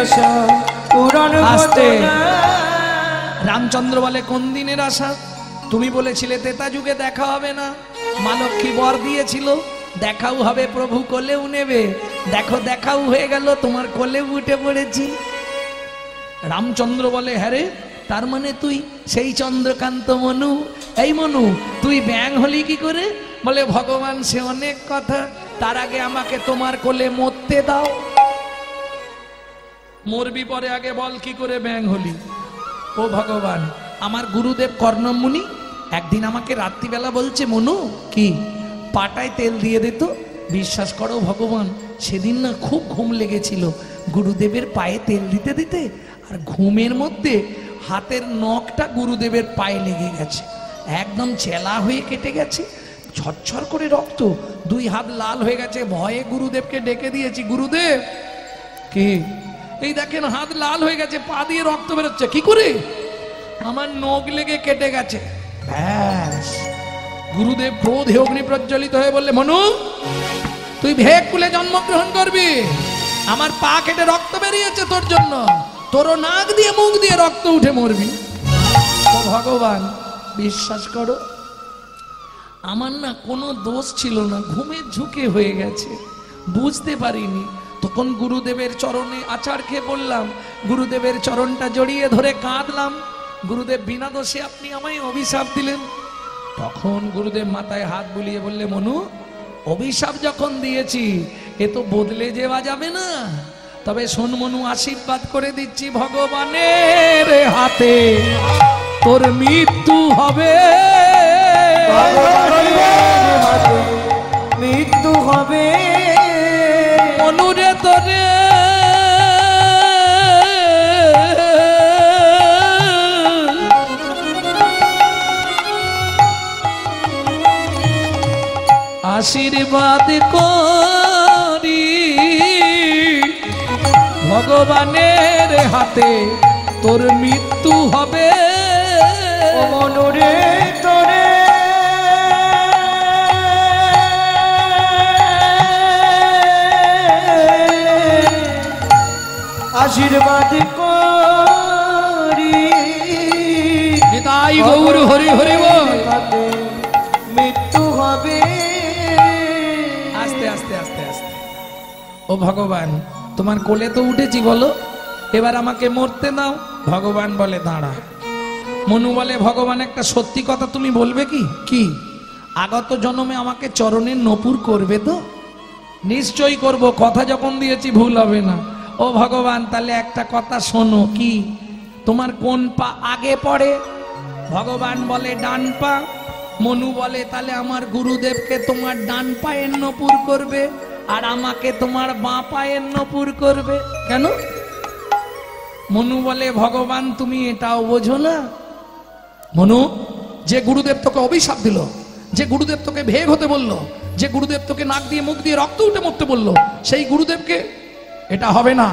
আশা পূরণ হতো না। রামচন্দ্র বলে, কোন দিনের আশা? তুমি বলেছিলে তেতা যুগে দেখা হবে না, মা লক্ষ্মী বর দিয়েছিল দেখাও হবে, প্রভু কোলেও নেবে। দেখো দেখাও হয়ে গেল, তোমার কোলে উঠে পড়েছি। রামচন্দ্র বলে, হ্যাঁ রে, তার মানে তুই সেই চন্দ্রকান্ত মনু? এই মনু, তুই ব্যাং হলি কি করে? বলে, ভগবান সে অনেক কথা, তার আগে আমাকে তোমার কোলে মরতে দাও। মরবি পরে, আগে বল কি করে ব্যাং হলি? ও ভগবান, আমার গুরুদেব কর্ণমুনি একদিন আমাকে রাত্রিবেলা বলছে, মনু কি পাটায় তেল দিয়ে দিত। বিশ্বাস করো ভগবান, সেদিন না খুব ঘুম লেগেছিল গুরুদেবের পায়ে তেল দিতে দিতে, আর ঘুমের মধ্যে হাতের নখটা গুরুদেবের পায়ে লেগে গেছে, একদম চেলা হয়ে কেটে গেছে, ছটছর করে রক্ত, দুই হাত লাল হয়ে গেছে। ভয়ে গুরুদেবকে ডেকে দিয়েছি, গুরুদেব কি এই দেখেন হাত লাল হয়ে গেছে, পা দিয়ে রক্ত বেরোচ্ছে। কি করে? আমার নখ লেগে কেটে গেছে। ব্যাস, গুরুদেব ক্রোধে অগ্নি প্রজ্বলিত হয়ে বললে, মনু, তুই ভেক কুলে জন্মগ্রহণ করবি, আমার পা কেটে রক্ত বেরিয়েছে তোর জন্য, তোরও নাক দিয়ে মুখ দিয়ে রক্ত উঠে মরবি। ও ভগবান, বিশ্বাস করো আমার না কোনো দোষ ছিল না, ঘুমের ঝুঁকে হয়ে গেছে, বুঝতে পারিনি। তখন গুরুদেবের চরণে আছাড় খেয়ে পড়লাম, গুরুদেবের চরণটা জড়িয়ে ধরে কাঁদলাম। গুরুদেব, বিনা দোষে আপনি আমায় অভিশাপ দিলেন। তখন গুরুদেব মাথায় হাত বুলিয়ে বললে, মনু, অভিশাপ যখন দিয়েছি এ তো বদলে যাওয়া যাবে না। তবে শোন মনু, আশীর্বাদ করে দিচ্ছি, ভগবানের হাতে তোর মৃত্যু হবে, মৃত্যু হবে। মনুরে তোরে আশীর্বাদ করি, ভগবানের হাতে তোর মৃত্যু হবে। ও মনুরে তোরে আশীর্বাদ করি, নিতাই গৌর হরি হরি বল। মৃত্যু হবে। আস্তে আস্তে আস্তে আস্তে। ও ভগবান, তোমার কোলে তো উঠেছি, বলো এবার আমাকে মরতে দাও। ভগবান বলে, দাঁড়া। মনু বলে, ভগবান একটা সত্যি কথা তুমি বলবে কি? কি? আগত জন্মে আমাকে চরণের নপুর করবে তো? নিশ্চয়ই করব, কথা যখন দিয়েছি ভুল হবে না। ও ভগবান, তাহলে একটা কথা শোনো। কি? তোমার কোন পা আগে পড়ে? ভগবান বলে, ডান পা। মনু বলে, তাহলে আমার গুরুদেবকে তোমার ডান পায়ের নপুর করবে, আর আমাকে তোমার বাঁ পায়ের নপুর করবে। কেন? মনু বলে, ভগবান তুমি এটাও বোঝো না? মনু, যে গুরুদেব তোকে অভিশাপ দিল, যে গুরুদেব তোকে ভেগ হতে বলল, যে গুরুদেব তোকে নাক দিয়ে মুখ দিয়ে রক্ত উঠে মরতে বলল, সেই গুরুদেবকে এটা হবে না।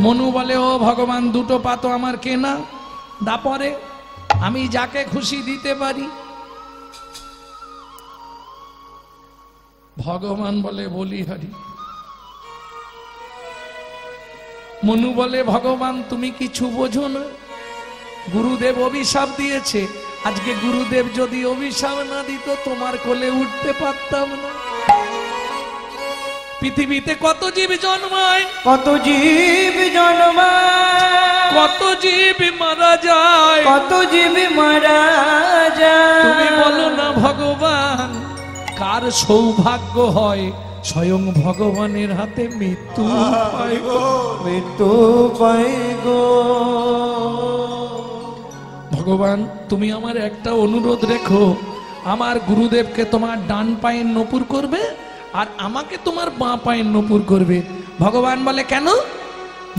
মনু বলে, ও ভগবান, দুটো পা তো আমার কেনা, দাপরে আমি যাকে খুশি দিতে পারি। ভগবান বলে, বলি হরি। মনু বলে, ভগবান তুমি কিছু বোঝো না, গুরুদেব অভিশাপ দিয়েছে। আজকে গুরুদেব যদি অভিশাপ না দিত তোমার কোলে উঠতে পারতাম না। পৃথিবীতে কত জীব জন্মায়, কত জীব জন্মায়, কত জীব মারা যায়, কত জীব মারা যায়। তুমি বলো না ভগবান কার সৌভাগ্য হয় স্বয়ং ভগবানের হাতে মৃত্যু পায় গো। মৃত্যু পাই গো। ভগবান তুমি আমার একটা অনুরোধ রেখো, আমার গুরুদেবকে তোমার ডান পায়ের নপুর করবে আর আমাকে তোমার বাঁ পায়ের নপুর করবে। ভগবান বলে কেন?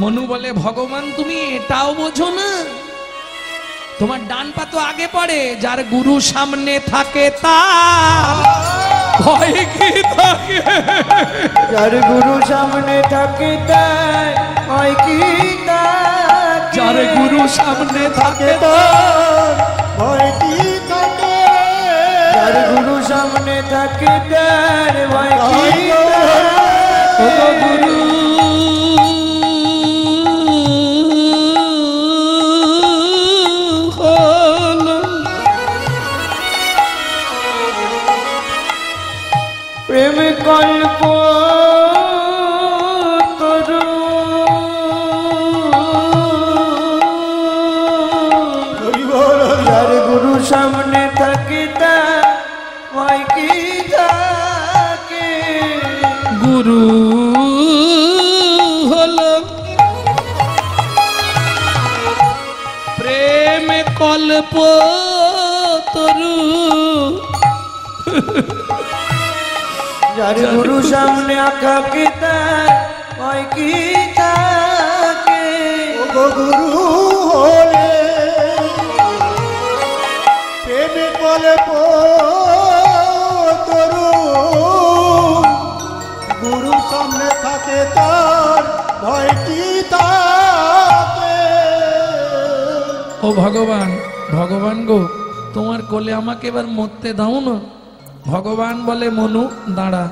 মনু বলে ভগবান তুমি এটাও বোঝো না, তোমার ডান পা তো আগে পড়ে, যার গুরু সামনে থাকে তার ভয় কি থাকে? যার গুরু সামনে থাকে তার ভয় কি থাকে? যার গুরু সামনে থাকে তার ভয় কি থাকে? যার গুরু সামনে থাকে তার ভয় কি থাকে? ও গুরু হলো প্রেম কল্প তরু যার গুরু সামনে থাকে তার ভয় কি থাকে? গুরু হলো প্রেম কল্প তরু, যার গুরু সামনে থাকে তার ভয় কি থাকে? ও গুরু হলে প্রেমে বলে তরু, গুরু সামনে থাকে তার ভয় কি থাকে? ও ভগবান, ভগবান গো তোমার কোলে আমাকে এবার মরতে দাও না। ভগবান বলে মনু দাঁড়া,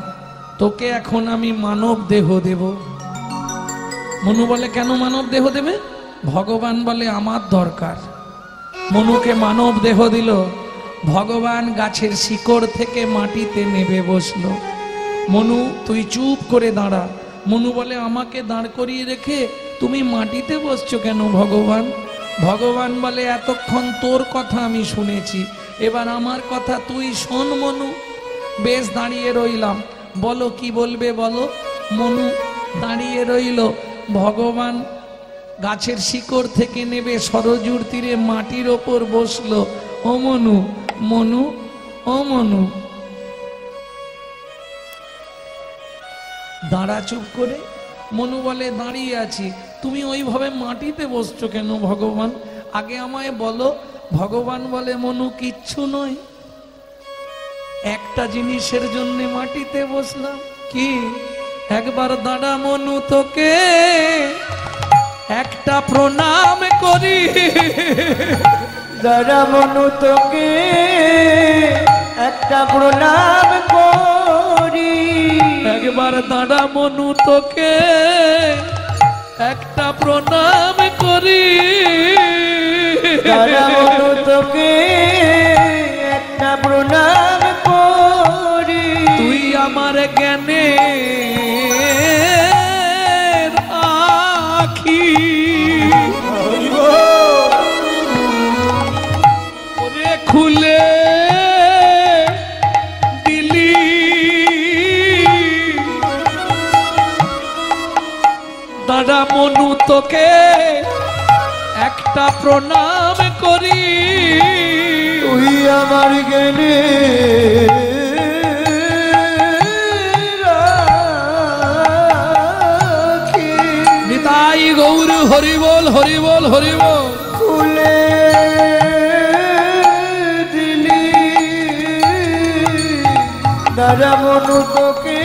তোকে এখন আমি মানব দেহ দেব। মনু বলে কেন মানব দেহ দেবে? ভগবান বলে আমার দরকার। মনুকে মানব দেহ দিল। ভগবান গাছের শিকড় থেকে মাটিতে নেবে বসলো। মনু তুই চুপ করে দাঁড়া। মনু বলে আমাকে দাঁড় করিয়ে রেখে তুমি মাটিতে বসছো কেন ভগবান? ভগবান বলে এতক্ষণ তোর কথা আমি শুনেছি, এবার আমার কথা তুই শোন মনু। বেশ দাঁড়িয়ে রইলাম, বলো কি বলবে বলো। মনু দাঁড়িয়ে রইল। ভগবান গাছের শিকড় থেকে নেবে সরজুর তীরে মাটির ওপর বসলো। ও মনু, মনু, ও মনু দাঁড়া চুপ করে। মনু বলে দাঁড়িয়ে আছি, তুমি ওইভাবে মাটিতে বসছো কেন ভগবান? আগে আমায় বলো। ভগবান বলে মনু কিচ্ছু নয়, একটা জিনিসের জন্য মাটিতে বসলাম। কি? একবার দাঁড়া মনু, তোকে একটা প্রণাম করি। দাঁড়া মনু, তোকে একটা প্রণাম করি। একবার দাঁড়া মনু, তোকে একটা প্রণাম করি। দাঁড়া মনু, তোকে একটা প্রণাম করি। তুই আমার জ্ঞানে আখি, ওরে খুলে দিলি। দাঁড়া মনু, তোকে একটা প্রণাম করি। তুই আমার জ্ঞানে রাখি। নিতাই গৌর হরিবল হরিবল হরিবল। খুলে দিলি। দাঁড়া মনু, তোকে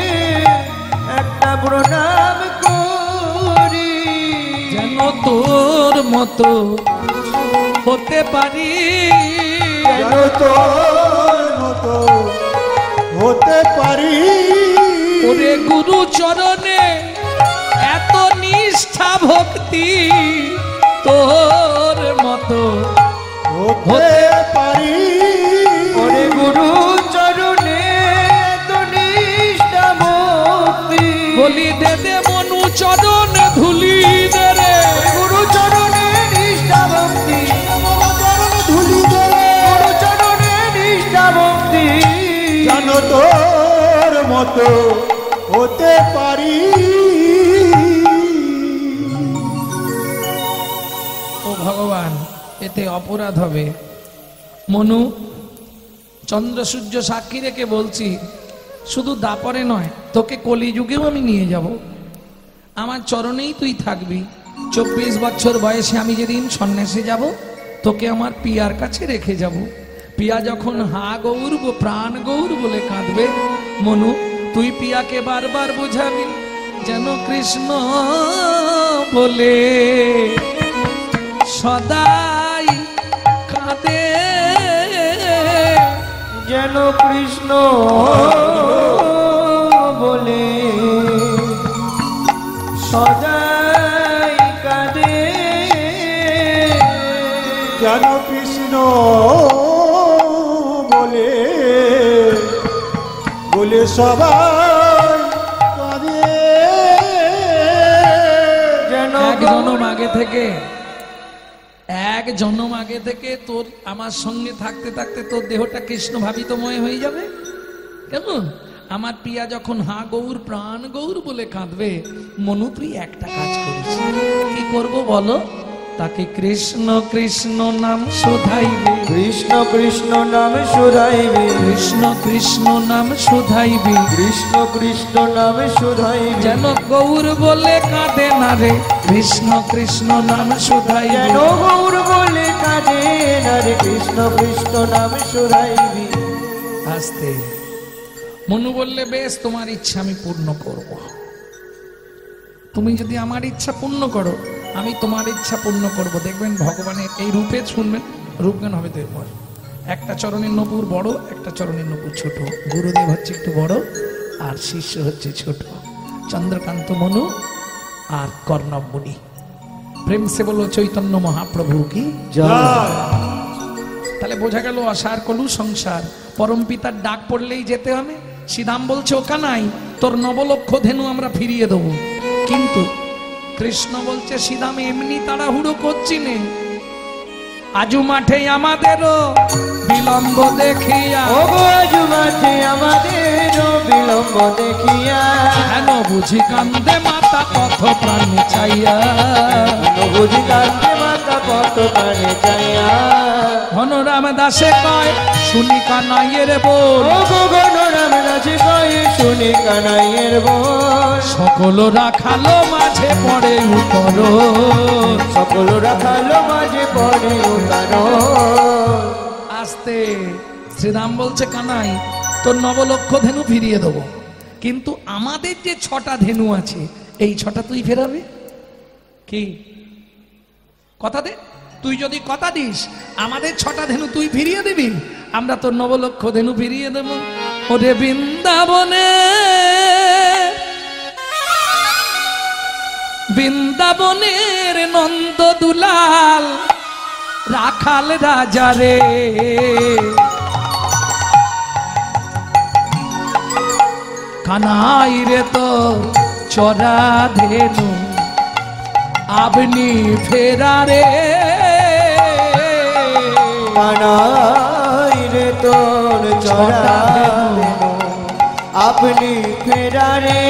একটা প্রণাম করি। যেন তোর মতো হতে পারি, যেন তোর মতো হতে পারি। ওরে গুরু চরণে এত নিষ্ঠা ভক্তি তোর মতো মতো হতে পারি। ও ভগবান, এতে অপরাধ হবে। মনু, চন্দ্র সূর্য সাক্ষী রেখে বলছি, শুধু দাপরে নয়, তোকে কলিযুগেও আমি নিয়ে যাব। আমার চরণেই তুই থাকবি। 24 বছর বয়সে আমি যেদিন সন্ন্যাসে যাব, তোকে আমার পিয়ার কাছে রেখে যাব। পিয়া যখন হা গৌর প্রাণ গৌর বলে কাঁদবে, মনু তুই পিয়াকে বারবার বোঝাবি যেন কৃষ্ণ বলে সদাই কাঁদে, যেন কৃষ্ণ বলে সদাই কাঁদে, যেন কৃষ্ণ বলে বলে সবাই কাঁদে। যেন এক জন্ম আগে থেকে, এক জন্ম আগে থেকে তোর আমার সঙ্গে থাকতে থাকতে তোর দেহটা কৃষ্ণ ভাবিতময় হয়ে যাবে। কেমন? আমার পিয়া যখন হা গৌর প্রাণ গৌর বলে কাঁদবে, মনু তুই একটা কাজ করিস। কি করব বলো? তাকে কৃষ্ণ কৃষ্ণ নাম শোধাইবে, কৃষ্ণ কৃষ্ণ নাম শুধাইবে, কৃষ্ণ কৃষ্ণ নাম শোধাইবে, কৃষ্ণ কৃষ্ণ নাম শুধাইবে, যেন গৌর বলে কাঁদে না রে, কৃষ্ণ কৃষ্ণ নাম শোধাইবে। যেন গৌর বলে কাঁদে না রে, কৃষ্ণ কৃষ্ণ নাম শুধাইবে। আস্তে। মনু বললে, বেশ, তোমার ইচ্ছা আমি পূর্ণ করব। তুমি যদি আমার ইচ্ছা পূর্ণ করো, আমি তোমার ইচ্ছা পূর্ণ করব। দেখবেন ভগবানের এই রূপে শুনবেন, রূপজ্ঞান হবে তো এরপর। একটা চরণের নপুর বড়, একটা চরণের নপুর ছোট। গুরুদেব হচ্ছে একটু বড় আর শিষ্য হচ্ছে ছোট। চন্দ্রকান্ত মনু আর কর্ণব মুনি। প্রেম সে বলো চৈতন্য মহাপ্রভু কি জয়। তাহলে বোঝা গেল অসার কলু সংসার। পরম পিতার ডাক পড়লেই যেতে হবে। শ্রীরাম বলছে, ও কানাই, তোর 9 লক্ষ ধেনু আমরা ফিরিয়ে দেবো। কিন্তু কৃষ্ণ বলছে, শ্রীরাম এমনি তাড়াহুড়ো করছি নে, আজু মাঠে আমাদেরও বিলম্ব দেখিয়া, ও গো আজু মাঠে আমাদের বিলম্ব দেখিয়া, হেন বুঝি কান্দে মাতা পথ প্রাণ চাইয়া, বুঝি কান্দে মাতা পথ প্রাণে চাইয়া। ঘনরাম দাসে কয় শুনি কানাইয়ের বল, ও গো গণরাম দাসে কয় শুনি কানাইয়ের বল, সকল রাখালো মাঝে পড়ে উতর, সকল রাখালো মাঝে পড়ে উতার। আস্তে। শ্রীরাম বলছে, কানাই তোর 9 লক্ষ ধেনু ফিরিয়ে দেবো, কিন্তু আমাদের যে 6টা ধেনু আছে, এই 6টা তুই ফেরাবে কি? কথা দে। তুই যদি কথা দিস, আমাদের 6টা ধেনু তুই ফিরিয়ে দিবি, আমরা তোর 9 লক্ষ ধেনু ফিরিয়ে দেব। ওরে বৃন্দাবনে, বৃন্দাবনের নন্দ দুলাল রাখাল রাজা রে, কানাই রে তো চরা ধেনু আপনি ফেরা রে, কানাই রে তোর চড়া ধেনু আপনি ফেরা রে।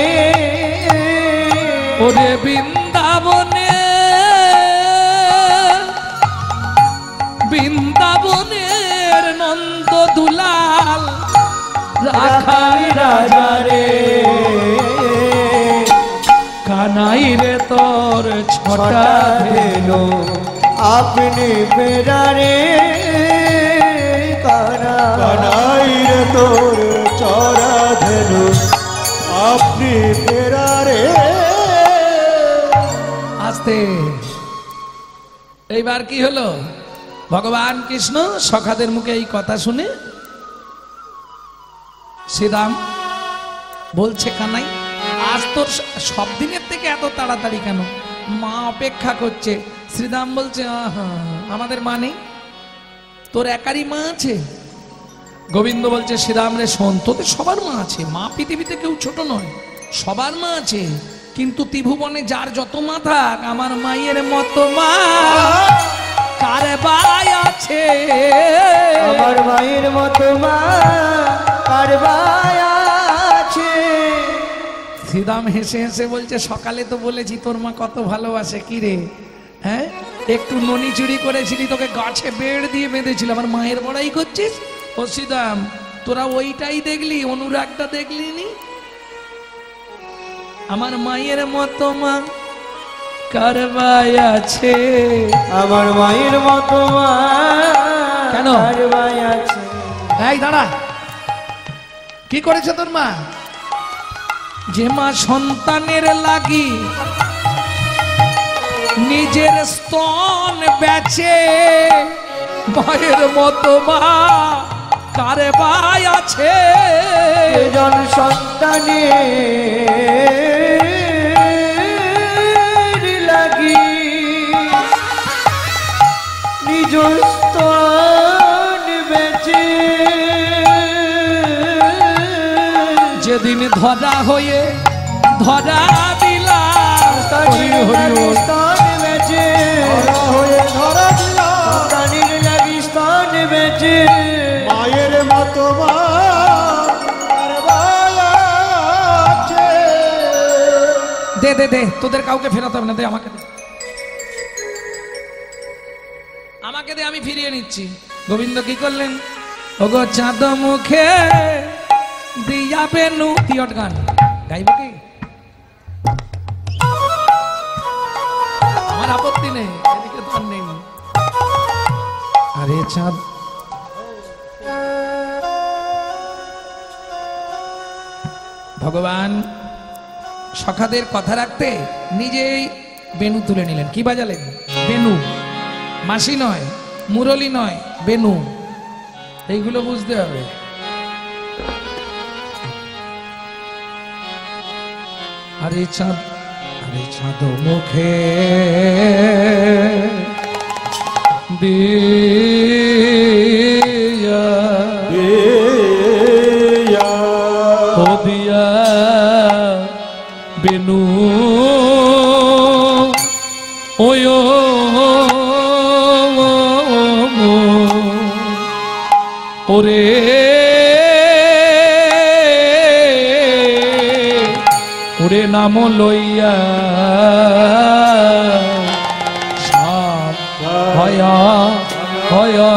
ওরে বৃন্দাবনে, বৃন্দাবনের নন্দ দুলাল রাখাল রাজা রে, কানাই রে তোর 6টা ধেনু আপনি ফেরা রে, কানাই রে তোর চরা ধেনু আপনি ফেরা রে। আস্তে। এইবার কি হলো? ভগবান কৃষ্ণ সখাদের মুখে এই কথা শুনে শ্রীরাম বলছে, কানাই আজ তোর সব দিনের থেকে এত তাড়াতাড়ি কেন? মা অপেক্ষা করছে। শ্রীরাম বলছে, আহা, আমাদের মা নেই? তোর একারই মা আছে? গোবিন্দ বলছে, শ্রীরাম রে শোন, তোদের সবার মা আছে। মা পৃথিবীতে কেউ ছোট নয়, সবার মা আছে। কিন্তু ত্রিভুবনে যার যত মা থাক, আমার মায়ের মতো মা কার ভাই আছে? আমার মায়ের মতো মা কার ভাই আছে? সুদাম হেসে হেসে বলছে সকালে তো বলেছি তোর মা কত ভালোবাসে, কি রে হ্যাঁ একটু ননি চুরি করেছিলি, তোকে গাছে বেড় দিয়ে বেঁধেছিল, আমার মায়ের বড়াই করছিস? ও সুদাম তোরা ওইটাই দেখলি, অনুরাগটা দেখলি নি? আমার মায়ের মতো মা কারবাই আছে, আমার মায়ের মতো মা কেন? কারবাই আছে। এই দাঁড়া, কি করেছে তোর মা? যে মা সন্তানের লাগি নিজের স্তন বেচে, মায়ের মতো মা কারবাই আছে। জন সন্তানে লাগি নিজ স্তন বেচে, যেদিন ধরা হয়ে ধরা দিলা স্তন বেচে, ধরা হয়ে ধরা দিলাম সন্তানের লাগি স্তন বেচে, মায়ের মতো মা কারবাই আছে। দে দে দে, তোদের কাউকে ফেরাতে হবে না, দে আমাকে দে, আমাকে দে, আমি ফিরিয়ে নিচ্ছি। গোবিন্দ কি করলেন? ওগো চাঁদ মুখে দিয়া বেনু, তিয়ট গান গাইব কি? আমার আপত্তি নেই, এদিকে তো আর নেই। আরে চাঁদ, ভগবান সখাদের কথা রাখতে নিজেই বেনু তুলে নিলেন। কি বাজালেন? বেনু, মাসি নয়, মুরলি নয়, বেনু। এইগুলো বুঝতে হবে। আরে চাঁদ, আরে চাঁদ মুখে দিয়া ও দিয়া বেনু ওয় ওরে ওরে নাম লইয়া হয়া হয়া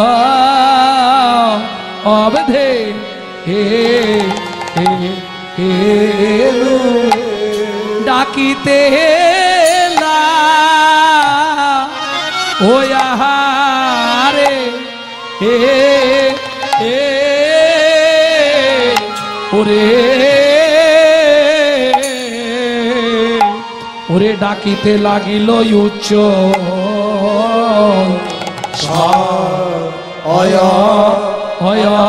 অবধে হে হে হে ডাকিতে লা ওয়া রে হে হে ওরে ওরে ডাকিতে লাগিল উচ্চ অয়া হয়া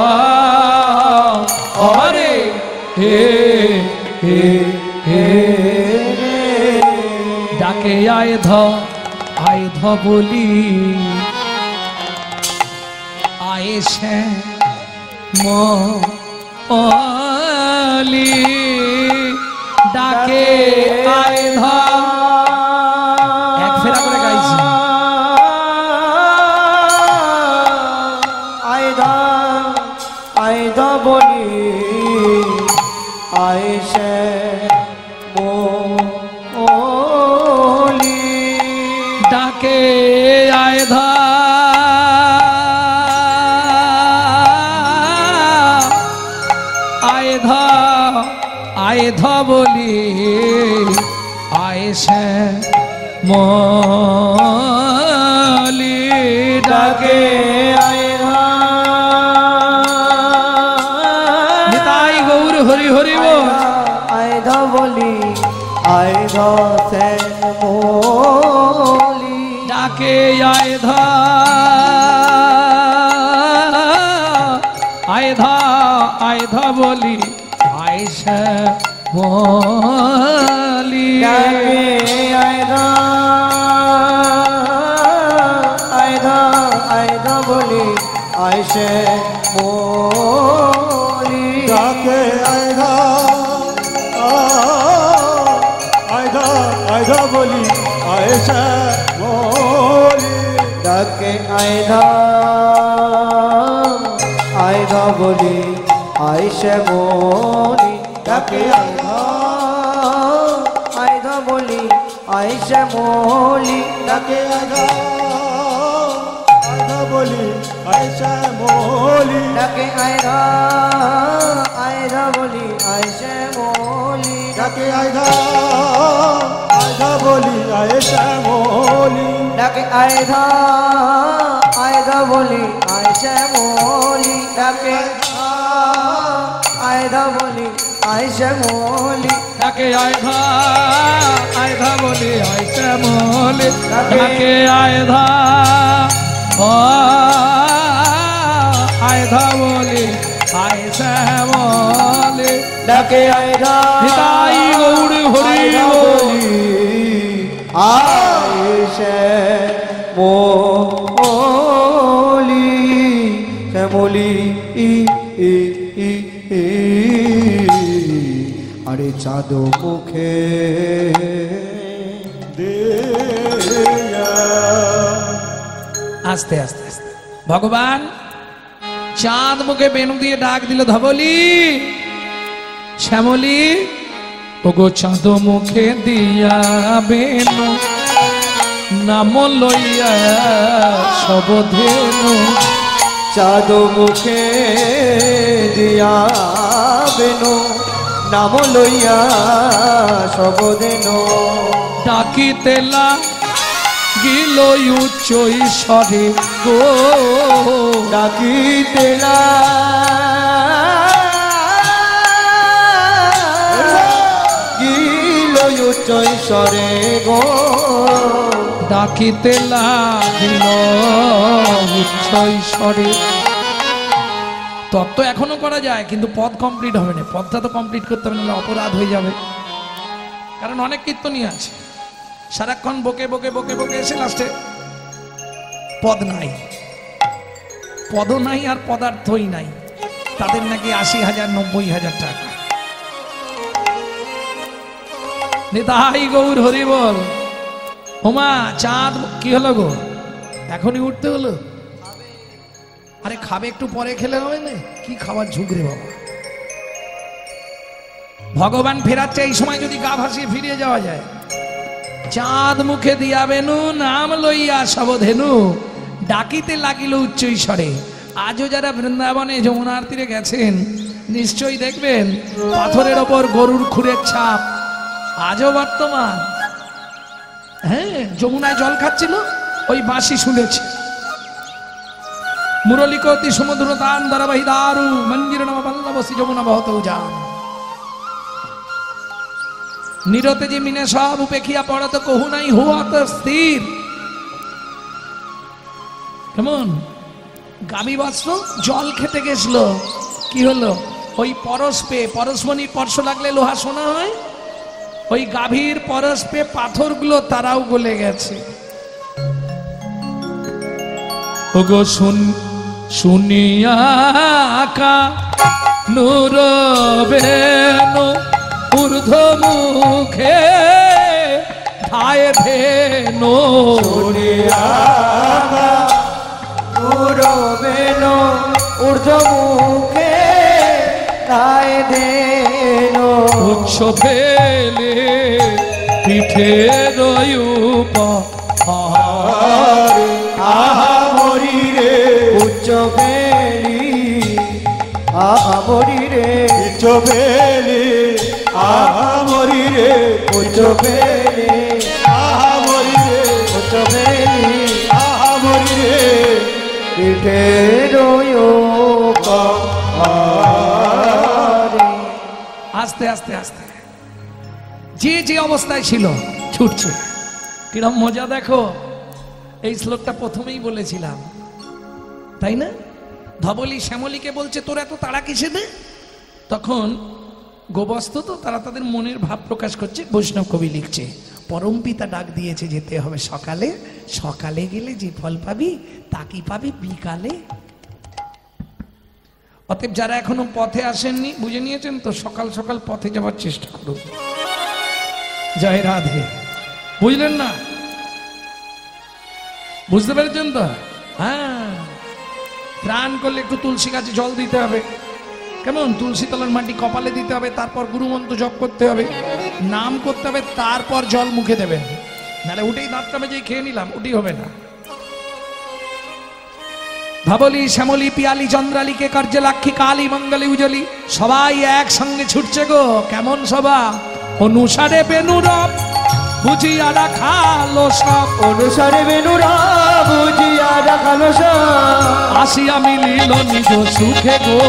আরে হে হে হে ডাকে আয় ধ বলি আয়ে সে মলি ডাকে আয় ধ, এক ফেরা করে গাইছি। আয়দা বলি আয়েশে মোলি ডাকে আয়ধা আয়ধা আয়ধা বলি আয়েশে মলি ডাকে আয়দা নিতাই গৌর হরি হরি বল। আয়দা বলি আয়দা সেন মোলি ডাকে আয়ধা আয়ধা আয়ধা বলি আয়েশা মলি ডাকে আয়দা আয়দা আয়দা বলি আয়েশে মোলি ডাকে আয়ধা আয়ধা আয়ধা বলি আয়েশা বলি ডাকে আয়দা আয়দা বলি আয়েশে মোলি ডাকে আয়দা বলি আয় শ্যামলি ডাকে আয়ধা আয়ধা বলি আয় শ্যামলি ডাকে আয়ধা আয়ধা বলি আয় শ্যামলি ডাকে আয়ধা আয়ধা বলি আয় শ্যামলি ডাকে আয়ধা আয়ধা বলি আয় শ্যামলি ডাকে আয়ধা বলি আয় শ্যামলি ডাকে আয়ধা আয়ধা বলি আয় শ্যামলি ডাকে আয়ধা আয়ধা বলি আয় শ্যামলি ডাকে আয়ধা নিতাই গৌর হরি বলি আয় শ্যামলি শ্যামলি ই আরে চাঁদ মুখে আস্তে আস্তে আস্তে ভগবান চাঁদ মুখে বেনু দিয়ে ডাক দিল ধবলি শ্যামলি ওগো চাঁদ মুখে দিয়া বেনু নাম লইয়া সবধেনু চাঁদ মুখে দিয়া বেনু নাম লইয়া সবদিন ডাকিতেলা গিল উচ্চ ঈশ্বরে গো ডাকিতেলা গিল উচ্চ ঈশ্বরে গো ডাকিতে লাগিল উচ্চ ঈশ্বরে। তত্ত্ব এখনো করা যায় কিন্তু পদ কমপ্লিট হবে না, পদটা তো কমপ্লিট করতে হবে না, অপরাধ হয়ে যাবে। কারণ অনেক কীর্তনই আছে সারাক্ষণ বকে বকে বকে বকে এসে লাস্টে পদ নাই, পদও নাই আর পদার্থই নাই, তাদের নাকি ৮০,০০০ ৯০,০০০ টাকা। নিতাই গৌর হরি বল। ওমা চাঁদ কি হলো গো, এখনই উঠতে হলো? আরে খাবে একটু পরে খেলে হবে না, কি খাবার ঝুঁকরে বাবা। ভগবান ফেরাচ্ছে এই সময় যদি গা ভাসিয়ে ফিরে যাওয়া যায়। চাঁদ মুখে দিয়া বেনু নাম লইয়া সবধেনু ডাকিতে লাগিল উচ্চ ঈশ্বরে। আজও যারা বৃন্দাবনে যমুনার তীরে গেছেন নিশ্চয়ই দেখবেন পাথরের ওপর গরুর খুরের ছাপ আজও বর্তমান। হ্যাঁ, যমুনায় জল খাচ্ছিল ওই বাঁশি শুনেছে। মুরলিকতি সমুদ্র দান দারাবাহী দারু মঞ্জির নম বল্লবসি যমুনা বহত যান। নিরতে যে মিনে সব উপেক্ষিয়া পড়ত কহু নাই হুয়াত স্থির। কেমন গাভী বস্ত্র জল খেতে গেছিল, কি হলো? ওই পরস্পে পরশমণির স্পর্শ লাগলে লোহা সোনা হয়, ওই গাভীর পরস্পে পাথরগুলো তারাও গলে গেছে। ওগো শুনিয়া কা নূর বেনু ঊর্ধ্ব মুখে ধায় ধেনু। শুনিয়া নূর বেনু ঊর্ধ্ব মুখে ধায় ধেনু। উচ্চ ফেলে পিঠে রয়ুপ আহা মরি রে উচ্চ বেলি আহা মরি রে উচ্চ বেলি আহা মরি রে উচ্চ বেলি আহা মরি রে উচ্চ বেলি আহা মরি রে পিঠে রয়ুপ। আস্তে আস্তে আস্তে যে যে অবস্থায় ছিল ছুটছে। কিরম মজা দেখো, এই শ্লোকটা প্রথমেই বলেছিলাম তাই না? ধবলি শ্যামলীকে বলছে তোর এত তাড়া কিসে দে? তখন গোবস্ত তো তারা তাদের মনের ভাব প্রকাশ করছে। বৈষ্ণব কবি লিখছে পরম পিতা ডাক দিয়েছে যেতে হবে সকালে, সকালে গেলে যে ফল পাবি তা কি পাবি বিকালে। অতএব যারা এখনো পথে আসেননি বুঝে নিয়েছেন তো, সকাল সকাল পথে যাওয়ার চেষ্টা করুন। জয় রাধে। বুঝলেন না? বুঝতে পেরেছেন তো? হ্যাঁ, স্নান করলে একটু তুলসী গাছে জল দিতে হবে, কেমন তুলসী তলার মাটি কপালে দিতে হবে, তারপর গুরুমন্ত্র জপ করতে হবে। নাম করতে হবে, তারপর জল মুখে দেবেন, নাহলে উঠেই দাঁতটা মেজেই খেয়ে নিলাম, উঠি হবে না। ভাবলি শ্যামলি পিয়ালি চন্দ্রালিকে কার্যলাক্ষী কালী মঙ্গলে উজলি, সবাই একসঙ্গে ছুটছে গো। কেমন সভা? অনুসারে বেনুরব বুঝিয়া রাখালো সব, অনুসারে বেনুরা বুঝিয়া রাখালো সব। আসিয়া মিলিল নিজ সুখে গো,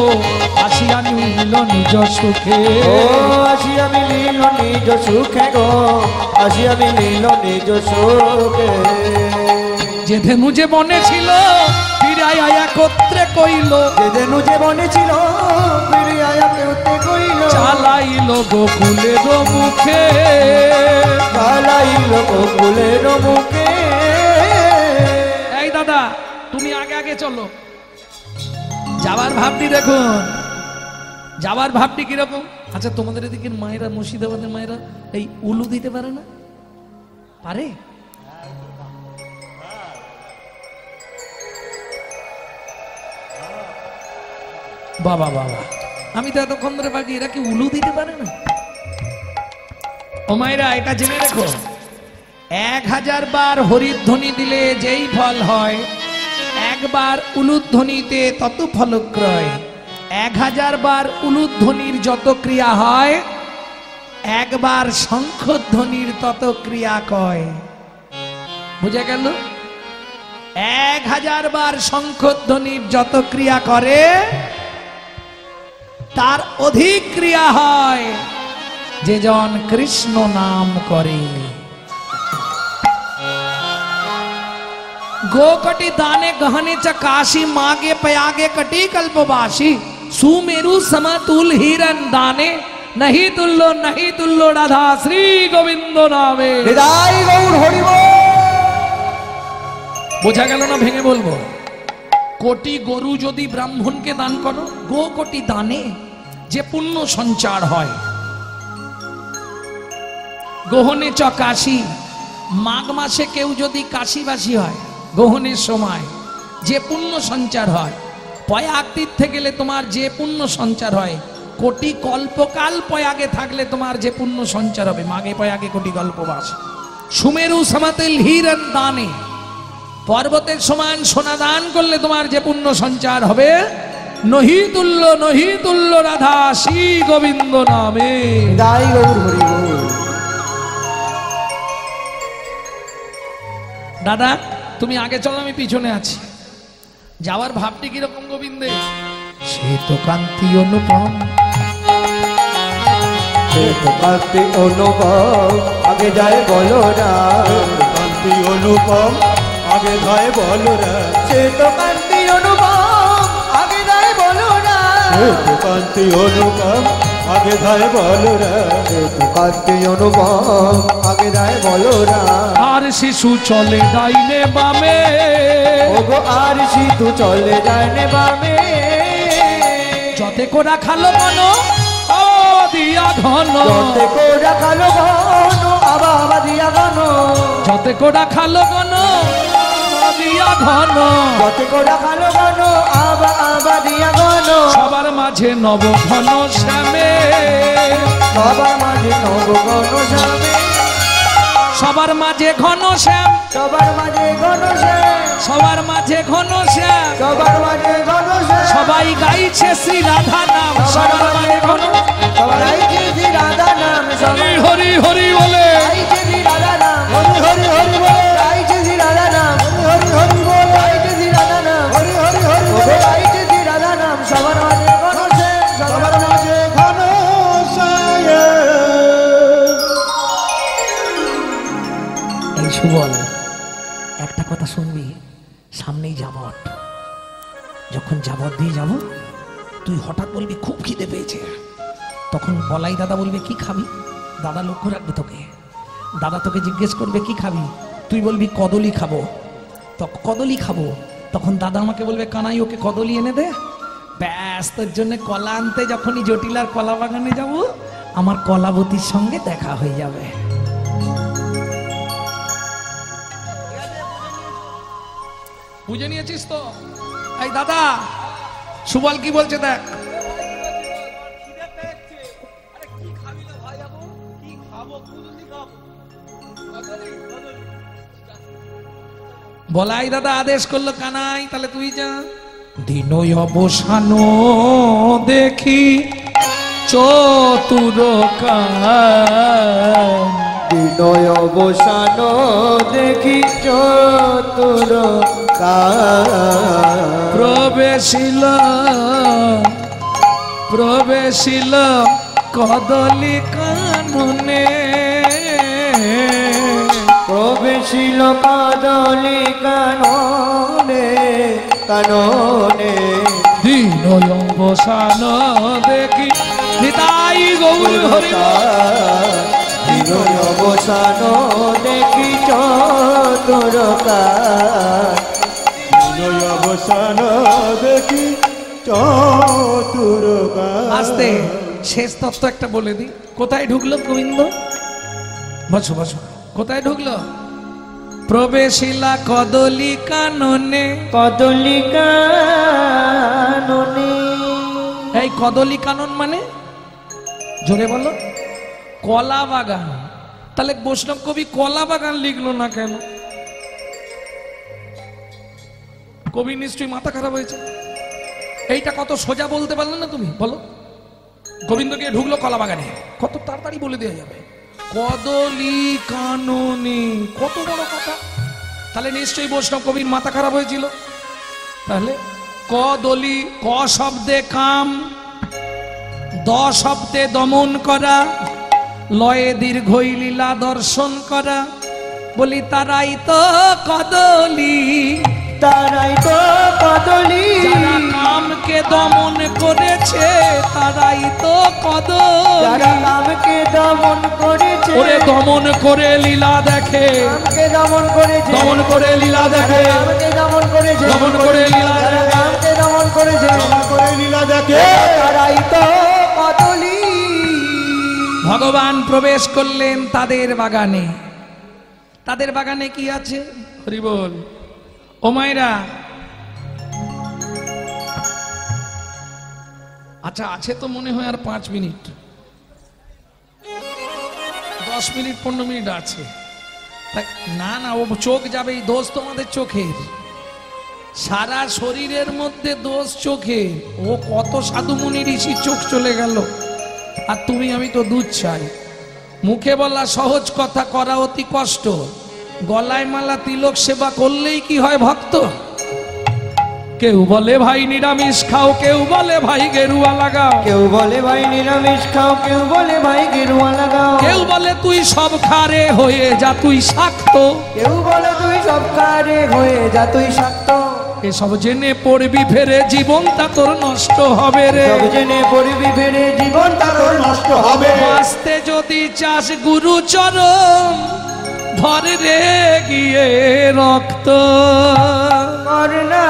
আসিয়া মিলিল নিজ সুখে। ও আসিয়া মিলিল নিজ সুখে গো, আসিয়া মিলিল নিজ সুখে। যে ধেনু যে বনে ছিল ফিরাইয়া একত্রে কইল, যে ধেনু যে বনে ছিল ফিরিয়া একত্রে কইল, চালাইল গোকুলের মুখে, চালাইল গোকুলের মুখে। এই দাদা তুমি আগে আগে চলো, যাবার ভাবটি দেখুন, যাবার ভাবটি কিরকম। আচ্ছা তোমাদের এদিকে মায়েরা, মুর্শিদাবাদের মায়েরা এই উলু দিতে পারে না? পারে? বাবা বাবা, আমি তো এতক্ষণ ধরে বাকি, এরা কি উলু দিতে পারে না? ও মায়েরা এটা জেনে রেখো, 1000 বার হরিধ্বনি দিলে যেই ফল হয়, একবার উলুধ্বনিতে তত ফলক্রয়। 1000 বার উলুধ্বনির যত ক্রিয়া হয়, একবার শঙ্খধ্বনির তত ক্রিয়া কয়। বুঝে গেল? 1000 বার শঙ্খধ্বনির যত ক্রিয়া করে, তার অধিক ক্রিয়া হয় যে জন কৃষ্ণ নাম করে। गोकटी दाने गहने च काशी, मागे पयागे कटी कल्पवासी, सुमेरु समतुल हिरन दाने, नहीं तुल्लो राधा श्री गोविंद नामे। হৃদয় গৌর হরি বল। বোঝা গেল না? ভেঙে বলবো, কোটি গরু যদি ব্রাহ্মণকে দান করো, গো কোটি দানে যে পুণ্য সঞ্চার হয়। গহনে চ কাশি, মাঘ মাসে কেউ যদি কাশিবাসী হয়, গ্রহণের সময় যে পুণ্য সঞ্চার হয়, প্রয়াগ তীর্থে গেলে তোমার যে পুণ্য সঞ্চার হয়, কোটি কল্পকাল প্রয়াগে থাকলে তোমার যে পুণ্য সঞ্চার হবে, মাঘে প্রয়াগে কোটি কল্পবাস। সুমেরু সমাতিল হিরণ দানে, পর্বতের সমান সোনা দান করলে তোমার যে পুণ্য সঞ্চার হবে, নহি তুল্য রাধা শ্রী গোবিন্দ নামে। হৃদয় গৌর হরি বল। দাদা তুমি আগে চলো, আমি পিছনে আছি। যাওয়ার ভাবটি কিরকম গোবিন্দে? সে তো কান্তি অনুপম, সে তো কান্তি অনুপম, আগে যায় বলরাম। কান্তি অনুপম আগে যায় বলরাম, সে তো কান্তি অনুপম, আগে যায় বলরাম। সে তো কান্তি অনুপম আগে যায় বলরাম, সে তো কান্তি অনুপম, আগে যায় বলরাম। আর শিশু চলে ডাইনে বামে, ওগো আর সিধু চলে যায় নে বামে। যতে কোরা খালো মন ও দিয়া ঘন, যতে কোরা খালো ঘন, আবা দিয়া ঘন। যতে কোরা খালো ঘন দিয়া ঘন, যতে কোরা খালো ঘন, আবা দিয়া ঘন। সবার মাঝে নব ঘন শ্যামে, সবার মাঝে নব ঘন শ্যামে। সবার মাঝে ঘন শ্যাম, সবার মাঝে ঘন শ্যাম, সবার মাঝে ঘন শ্যাম, সবার মাঝে ঘন শ্যাম। সবাই গাইছে শ্রী রাধা নাম, সবার মাঝে ঘন। সবার আইছে শ্রী রাধা নাম, সবার হরি হরি বলে আইছে শ্রী রাধা নাম। হরি হরি হরি বল, আইছে শ্রী রাধা নাম, হরি হরি বল, আইছে শ্রী রাধা নাম, হরি হরি হরি বল। ওগো আইছে শ্রী রাধা নাম। সবার মাঝে ঘন শ্যাম, সবার মাঝে ঘন সায়। এই সুবল, একটা কথা শুনবি, সামনেই যাবট, যখন যাবট দিয়ে যাব, তুই হঠাৎ বলবি খুব খিদে পেয়েছে, তখন বলাই দাদা বলবে কি খাবি, দাদা লক্ষ্য রাখবে তোকে, দাদা তোকে জিজ্ঞেস করবে কি খাবি, তুই বলবি কদলি খাবো, তো কদলি খাবো, তখন দাদা আমাকে বলবে কানাই ওকে কদলি এনে দে, ব্যাস তোর জন্য কলা আনতে যখনই জটিলার কলা বাগানে যাব, আমার কলাবতীর সঙ্গে দেখা হয়ে যাবে। বুঝে নিয়েছিস তো? এই দাদা সুবল কি বলছে দেখ। বলাই দাদা আদেশ করলো কানাই তাহলে তুই যা। দিনই অবসান দেখি চতুর বিনয় অবসান দেখি চতুর প্রবেশিল কদলি কাননে প্রবেশিল কদলি কাননে কাননে দিনই অবসান দেখি নিতাই গৌর হরি বিনয় অবসান দেখি চতুর বিনয় অবসান দেখি চতুর আস্তে শেষ তত্ত্ব একটা বলে দি। কোথায় ঢুকলো গোবিন্দ? বসো বসো। কোথায় ঢুকলো? প্রবেশিলা কদলি কাননে। কদলি কাননে। এই কদলি কানন মানে জোরে বলো। কলা বাগান। তাহলে বৈষ্ণব কবি কলা বাগান লিখলো না কেন? কবি নিশ্চয়ই মাথা খারাপ হয়েছে। এইটা কত সোজা বলতে পারলে না তুমি? বলো। গোবিন্দ গিয়ে ঢুকলো কলা বাগানে, কত তাড়াতাড়ি বলে দেওয়া যাবে। কদলি কাননে, কত বড় কথা। তাহলে নিশ্চয়ই বৈষ্ণব কবির মাথা খারাপ হয়েছিল। তাহলে কদলি, ক শব্দে কাম, দ শব্দে দমন করা, লয়ে দীর্ঘই লীলা দর্শন করা। বলি তারাই তো কদলি, তারাই তো কদলি, যারা কামকে দমন করেছে তারাই তো কদলি, যারা কামকে দমন করেছে। ওরে দমন করে লীলা দেখে, কামকে দমন করেছে, দমন করে লীলা দেখে, কামকে দমন করেছে, দমন করে লীলা যারা দেখে, কামকে দমন করেছে, দমন করে লীলা দেখে, তারাই তো কদলি। ভগবান প্রবেশ করলেন তাদের বাগানে। তাদের বাগানে কি আছে? হরি বল। ও মায়েরা, আচ্ছা আছে তো মনে হয় আর 5 মিনিট, 10 মিনিট 15 মিনিট আছে। না না, ও চোখ যাবে, এই দোষ তোমাদের চোখের। সারা শরীরের মধ্যে দোষ চোখে। ও কত সাধু মুনি ঋষির চোখ চলে গেল, আর তুমি আমি তো দুধ চাই। মুখে বলা সহজ কথা, করা অতি কষ্ট। গলায় মালা তিলক সেবা করলেই কি হয় ভক্ত? কেউ বলে ভাই নিরামিষ খাও, কেউ বলে ভাই গেরুয়া লাগাও, কেউ বলে ভাই নিরামিষ খাও, কেউ বলে ভাই গেরুয়া লাগাও, কেউ বলে তুই সব খারে হয়ে যা তুই শাক্ত, কেউ বলে তুই সব কারে হয়ে যা তুই শাক্ত। এসব জেনে পড়বি ফেরে জীবনটা তোর নষ্ট হবে রে। সব জেনে পড়বি ফেরে জীবনটা তোর নষ্ট হবে। বাঁচতে যদি চাস গুরু চরণ, ধর রে গিয়ে রক্ত, কর না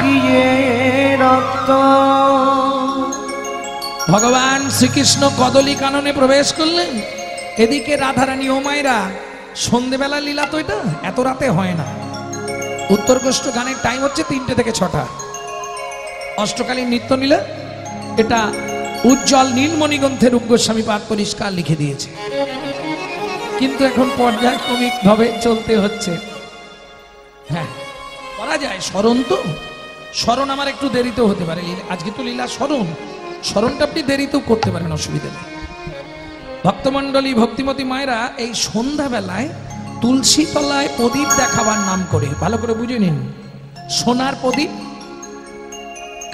গিয়ে রক্ত। ভগবান শ্রীকৃষ্ণ কদলি কাননে প্রবেশ করলেন। এদিকে রাধারানী ও মায়েরা, সন্ধেবেলা লীলা তো এটা এত রাতে হয় না। উত্তরকোষ্ঠ গানের টাইম হচ্ছে 3টে থেকে 6টা। অষ্টকালীন নৃত্য নীলা এটা উজ্জ্বল নীলমণি গ্রন্থে রূপ গোস্বামী পাঠ পরিষ্কার লিখে দিয়েছে, কিন্তু এখন পর্যায়ক্রমিক ভাবে চলতে হচ্ছে। হ্যাঁ করা যায়, স্মরণ তো, স্মরণ আমার একটু দেরিতেও হতে পারে। আজকে তো লীলা স্মরণ, স্মরণটা আপনি দেরিতেও করতে পারেন, অসুবিধা নেই। ভক্তমণ্ডলী ভক্তিমতী মায়েরা এই সন্ধ্যাবেলায় তুলসী তলায় প্রদীপ দেখাবার নাম করে, ভালো করে বুঝে নিন। সোনার প্রদীপ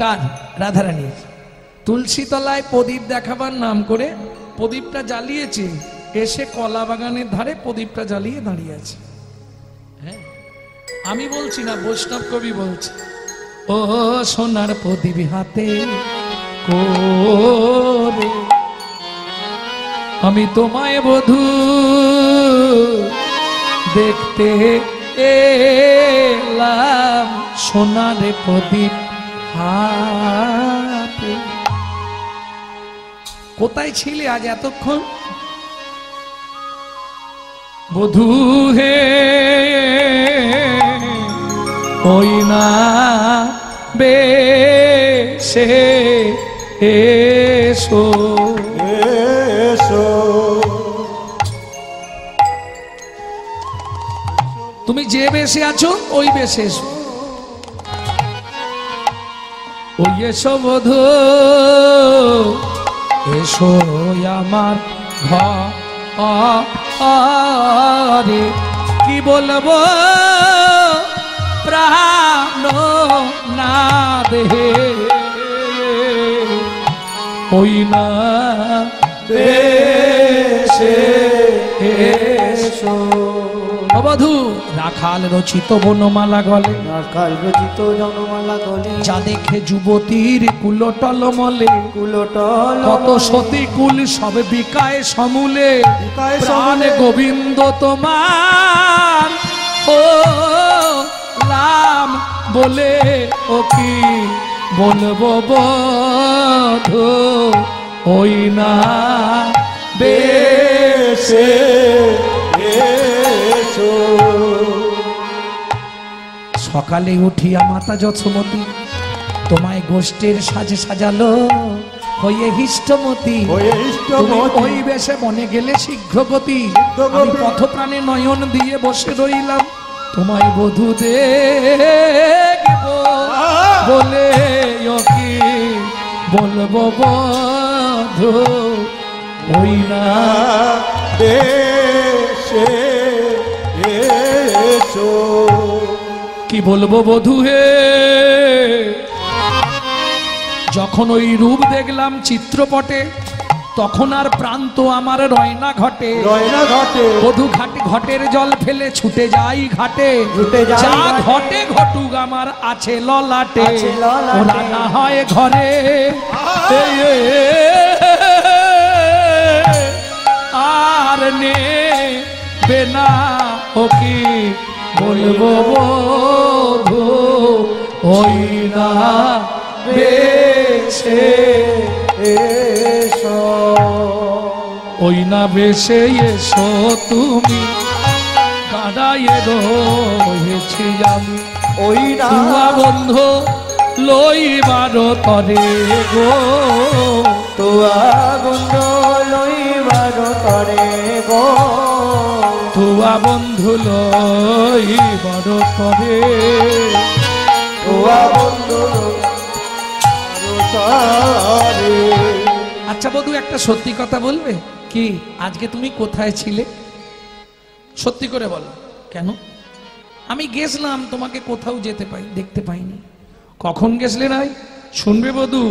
কার? রাধারানীর। তুলসী তলায় প্রদীপ দেখাবার নাম করে প্রদীপটা জ্বালিয়েছে, এসে কলা বাগানের ধারে প্রদীপটা জ্বালিয়ে দাঁড়িয়ে আছে। হ্যাঁ আমি বলছি না, বৈষ্ণব কবি বলছে। ও সোনার প্রদীপ হাতে করে আমি তোমায় বধূ দেখতে এলাম, সোনার প্রদীপ হাতে। কোথায় ছিলে আজ এতক্ষণ? বধূ হে ওই না বেশে এসো, এসো। তুমি তুমি যে বেশে আছো ওই বেশে এসো। ওই এসো বধূ এসো আমার ঘরে, কি বলবো প্রাণ না দেহে, ওই না বেশে এসো। বধূ রাখাল রচিত বনমালা গলে, রাখাল রচিত জনমালা গলে, যা দেখে যুবতীর কুলটল মলে, কুলটল কত সতী কুল সব বিকায় সমূলে, বিকায় প্রাণ সমূলে। গোবিন্দ তোমার ও রাম বলে, ও কি বলবো বধূ ওই না বেশে এসো। সকালে উঠিয়া মাতা যশোমতী তোমায় গোষ্ঠীর সাজে সাজালো, হয়ে হিষ্টমতী হয়ে তুমি ইষ্টমতী। ওই বেশে বনে গেলে শীঘ্রগতি, শীঘ্রগতি। আমি পথপ্রাণে নয়ন দিয়ে বসে রইলাম, তোমায় বধূ দেখব বলে, ও কি বলবো বধূ ওই না বেশে এসো। কি বলবো বধূ হে। যখন ওই রূপ দেখলাম চিত্রপটে, তখন আর প্রান্ত আমার রয়না ঘটে, রয়না ঘটে, বধূ ঘাটে ঘটের জল ফেলে ছুটে যাই ঘাটে, ছুটে যাই যা ঘাটে। ঘটে ঘটুক আমার আছে ললাটে, আছে ললাটে। ওরা না হয় ঘরে আর নে বেনা, ও কি বলবো বধূ ওই না বেশে এসো। ওই না বেশে এসো তুমি, দাঁড়াইয়ে রয়েছি আমি, ওই না তুয়া বন্ধু লইবার তরে গো, তোয়া বন্ধ লইবার তরে গো, তুয়া বন্ধু লইবার তরে। তোয়া বন্ধ তরে। আচ্ছা বধূ একটা সত্যি কথা বলবে কি, আজকে তুমি কোথায় ছিলে? সত্যি করে বলো। কেন? আমি গেছিলাম, তোমাকে কোথাও দেখতে পাইনি। কখন গেছিলে নাই শুনবে বধূ?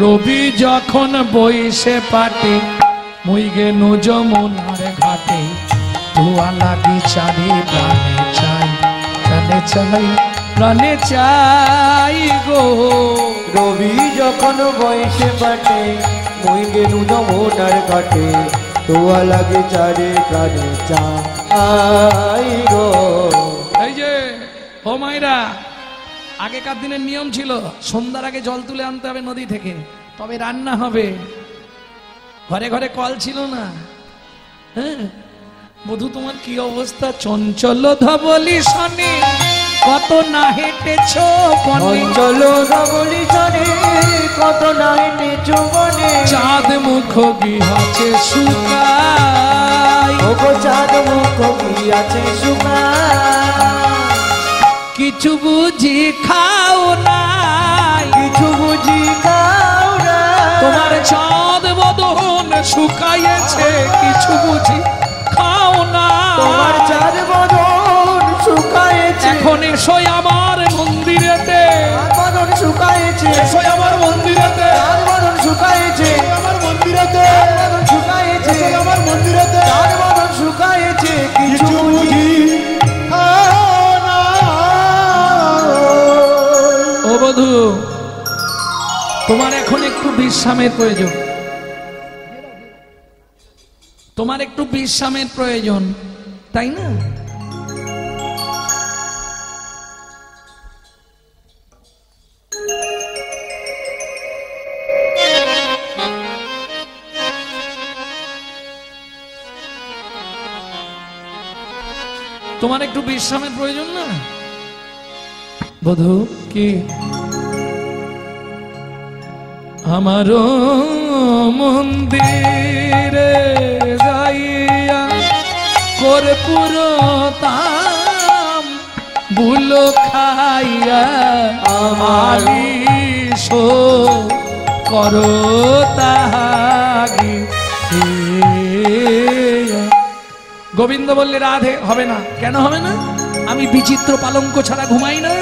রবি যখন বইসে পাটে, মুই গেনু যমুনার ঘাটে, ধোয়া লাগি চারি প্রাণে চাই, প্রাণে চাই, প্রাণে চাই গো। রবি যখন বয়সে বাটে, মই গেলু যমুনার ঘাটে, তোয়া লাগে চারে প্রাণে চাই গো। এই যে ও মাইরা, আগেকার দিনের নিয়ম ছিল সন্ধ্যার আগে জল তুলে আনতে হবে নদী থেকে, তবে রান্না হবে। ঘরে ঘরে কল ছিল না। হ্যাঁ বধূ তোমার কি অবস্থা? চঞ্চল ধবলি শনি কত না হেঁটেছ বনে, অঞ্চল ধবলি শনি কত না হেঁটেছো বনে, চাঁদ মুখ গিহাছে শুকাই, ওগো চাঁদ মুখ গিয়াছে শুকাই, কিছু বুঝি খাও নাই, কিছু বুঝি খাও না, তোমার চাঁদ বদন শুকাইয়েছে, কিছু বুঝি খাও না। তোমার চাঁদ বদন শুকায়েছে, এখন এসো আমার মন্দিরেতে, চাঁদ বদন শুকায়েছে, এসো আমার মন্দিরেতে, চাঁদ বদন শুকায়েছে, আমার মন্দিরেতে, চাঁদ বদন শুকায়েছে, আমার মন্দিরেতে চাঁদ বদন শুকায়েছে, কিছু বুঝি খাও না। ও বধূ তোমার এখন একটু বিশ্রামের প্রয়োজন, তোমার একটু বিশ্রামের প্রয়োজন, তাই না? তোমার একটু বিশ্রামের প্রয়োজন না বধূ? কি আমারও মন্দিরে যাইয়া কর্পূর তাম বুলো খাইয়া আলিশ করো তাহাগি। গোবিন্দ বললে রাধে হবে না। কেন হবে না? আমি বিচিত্র পালঙ্ক ছাড়া ঘুমাই না।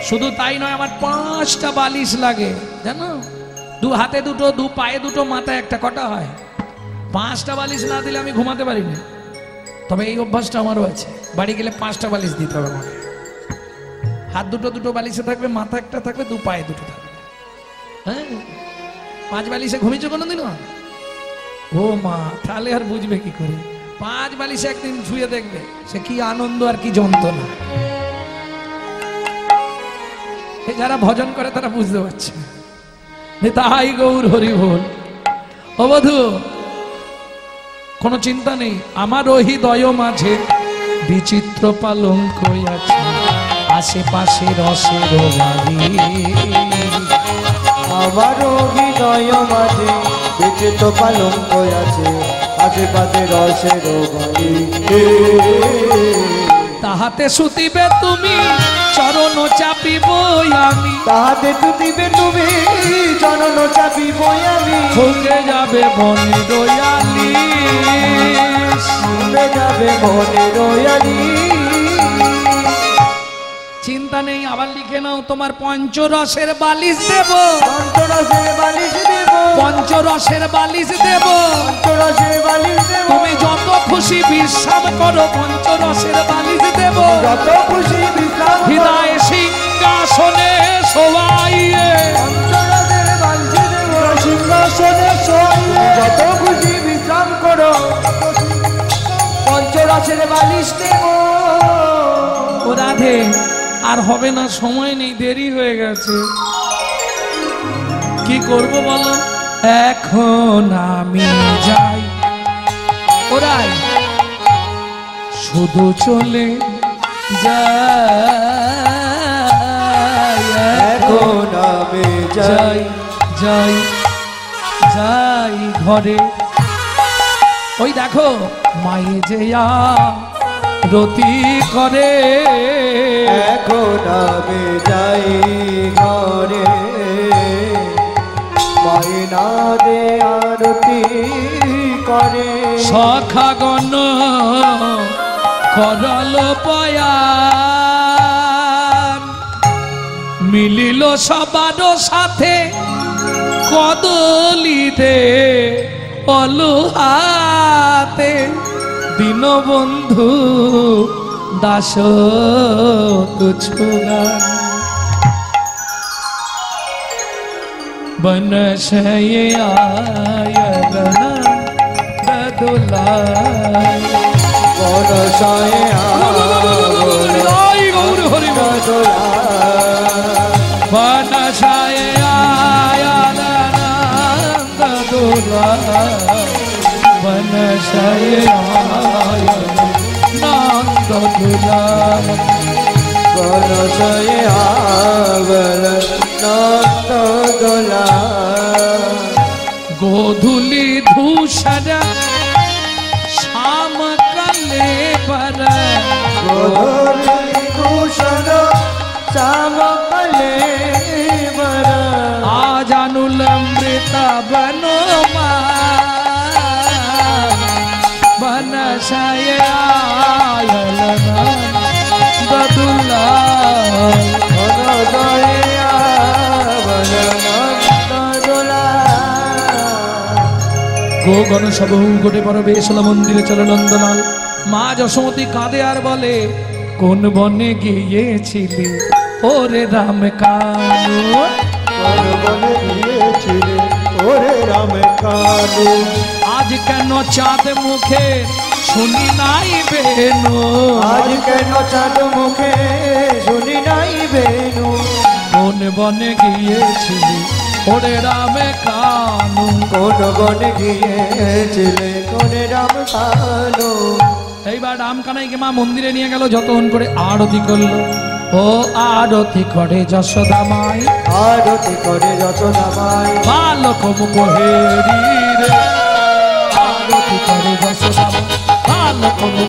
শুধু তাই নয়, আমার 5টা বালিশ লাগে জানো। 2 হাতে 2টো, 2 পায়ে 2টো, মাথায় একটা, কটা হয়? 5টা বালিশ না দিলে আমি ঘুমাতে পারি না। তবে এই অভ্যাসটা আমারও আছে, বাড়ি গেলে 5টা বালিশ দিতে হবে আমাকে। হাত 2টো বালিশে থাকবে, মাথা একটা থাকবে, 2 পায়ে 2টো থাকবে। হ্যাঁ, 5 বালিশে ঘুমিয়েছো কোনোদিনও? ও মা, তাহলে আর বুঝবে কি করে? 5 বালিশে একদিন শুয়ে দেখবে সে কি আনন্দ আর কি যন্ত্রণা। যারা ভজন করে তারা বুঝতে পারছে। তাই গৌর হরি বল। ও বধূ, কোনো চিন্তা নেই, আমার হৃদয় মাঝে বিচিত্র পালঙ্ক আছে, আশেপাশে রসের বাড়ি। আমার হৃদয় মাঝে বিচিত্র পালঙ্ক আছে, আশেপাশে রসের বাড়ি। তাহাতে শুতিবে তুমি, চরণ চাপিব আমি। তাহাতে শুতিবে তুমি, চরণ চাপিব আমি। ফুকে যাবে বনে রয়ালি, ফুকে যাবে বনে রয়ালি। চিন্তা নেই, আবার লিখে নাও, তোমার পঞ্চরসের বালিশ দেব। পঞ্চরসের বালিশ দেব, পঞ্চরসের বালিশ দেব। পঞ্চরসের বালিশ দেব। তুমি যত খুশি বিশ্রাম করো, পঞ্চরসের বালিশ দেব। যত খুশি বিশ্রাম করো, হৃদয় সিংহাসনে শোয়াইয়ে। পঞ্চরসের বালিশ দেব, সিংহাসনে শোয়াইয়ে। যত খুশি বিশ্রাম করো, পঞ্চরসের বালিশ দেব। ও রাধে, আর হবে না, সময় নেই, দেরি হয়ে গেছে। কি করব বলো? এখন আমি যাই, ওরাই শুধু চলে যাই। এখন আমি যাই যাই যাই ঘরে। ওই দেখো মায়ে যে রতি করে। এখন আমি যাই ঘরে, মাইনা দে আরতি করে। সখাগণ করল পয়ান, মিলিল সবার সাথে কদলিতে অলুহাতে। দীনবন্ধু দাস তুছুগান, বনশয়ে আয়তন বদুলাই। বনশয়ে গৌর হরি বনশয়ে আয়তন বদুলাই। বনশয়ে আয়তন বদুলাই। বনশয়ে আয়তন। গোধূলি ধূসর শ্যাম কালে बर, গোধূলি ধূসর শ্যাম কালে बर। आज अनुलंबित बनो बनशय आयल बदुलाई। গোগণ সব গোটে পর বেশলা মন্দিরে চলে নন্দলাল। মা যশোমতী কাঁদে আর বলে, কোন বনে গিয়েছিলি ওরে রাম কানু? কোন বনে গিয়েছিলে ওরে রাম কানু? আজ কেন চাঁদ মুখে শুনি নাই বেনু? আজ কেন চাঁদ মুখে শুনি নাই বেনু? কোন বনে গিয়েছিলি ওরে রাম কানু? কোন বনে গিয়েছিলে কোনে রাম কানু? এইবার রাম কানাইকে মা মন্দিরে নিয়ে গেল, যতক্ষণ করে আরতি করলো। ও আরতি করে যশোদা মাই, আরতি করে যশোদা মাই। বালক মুখ হেরি রে, আরতি করে যশোদা মাই, বালক মুখ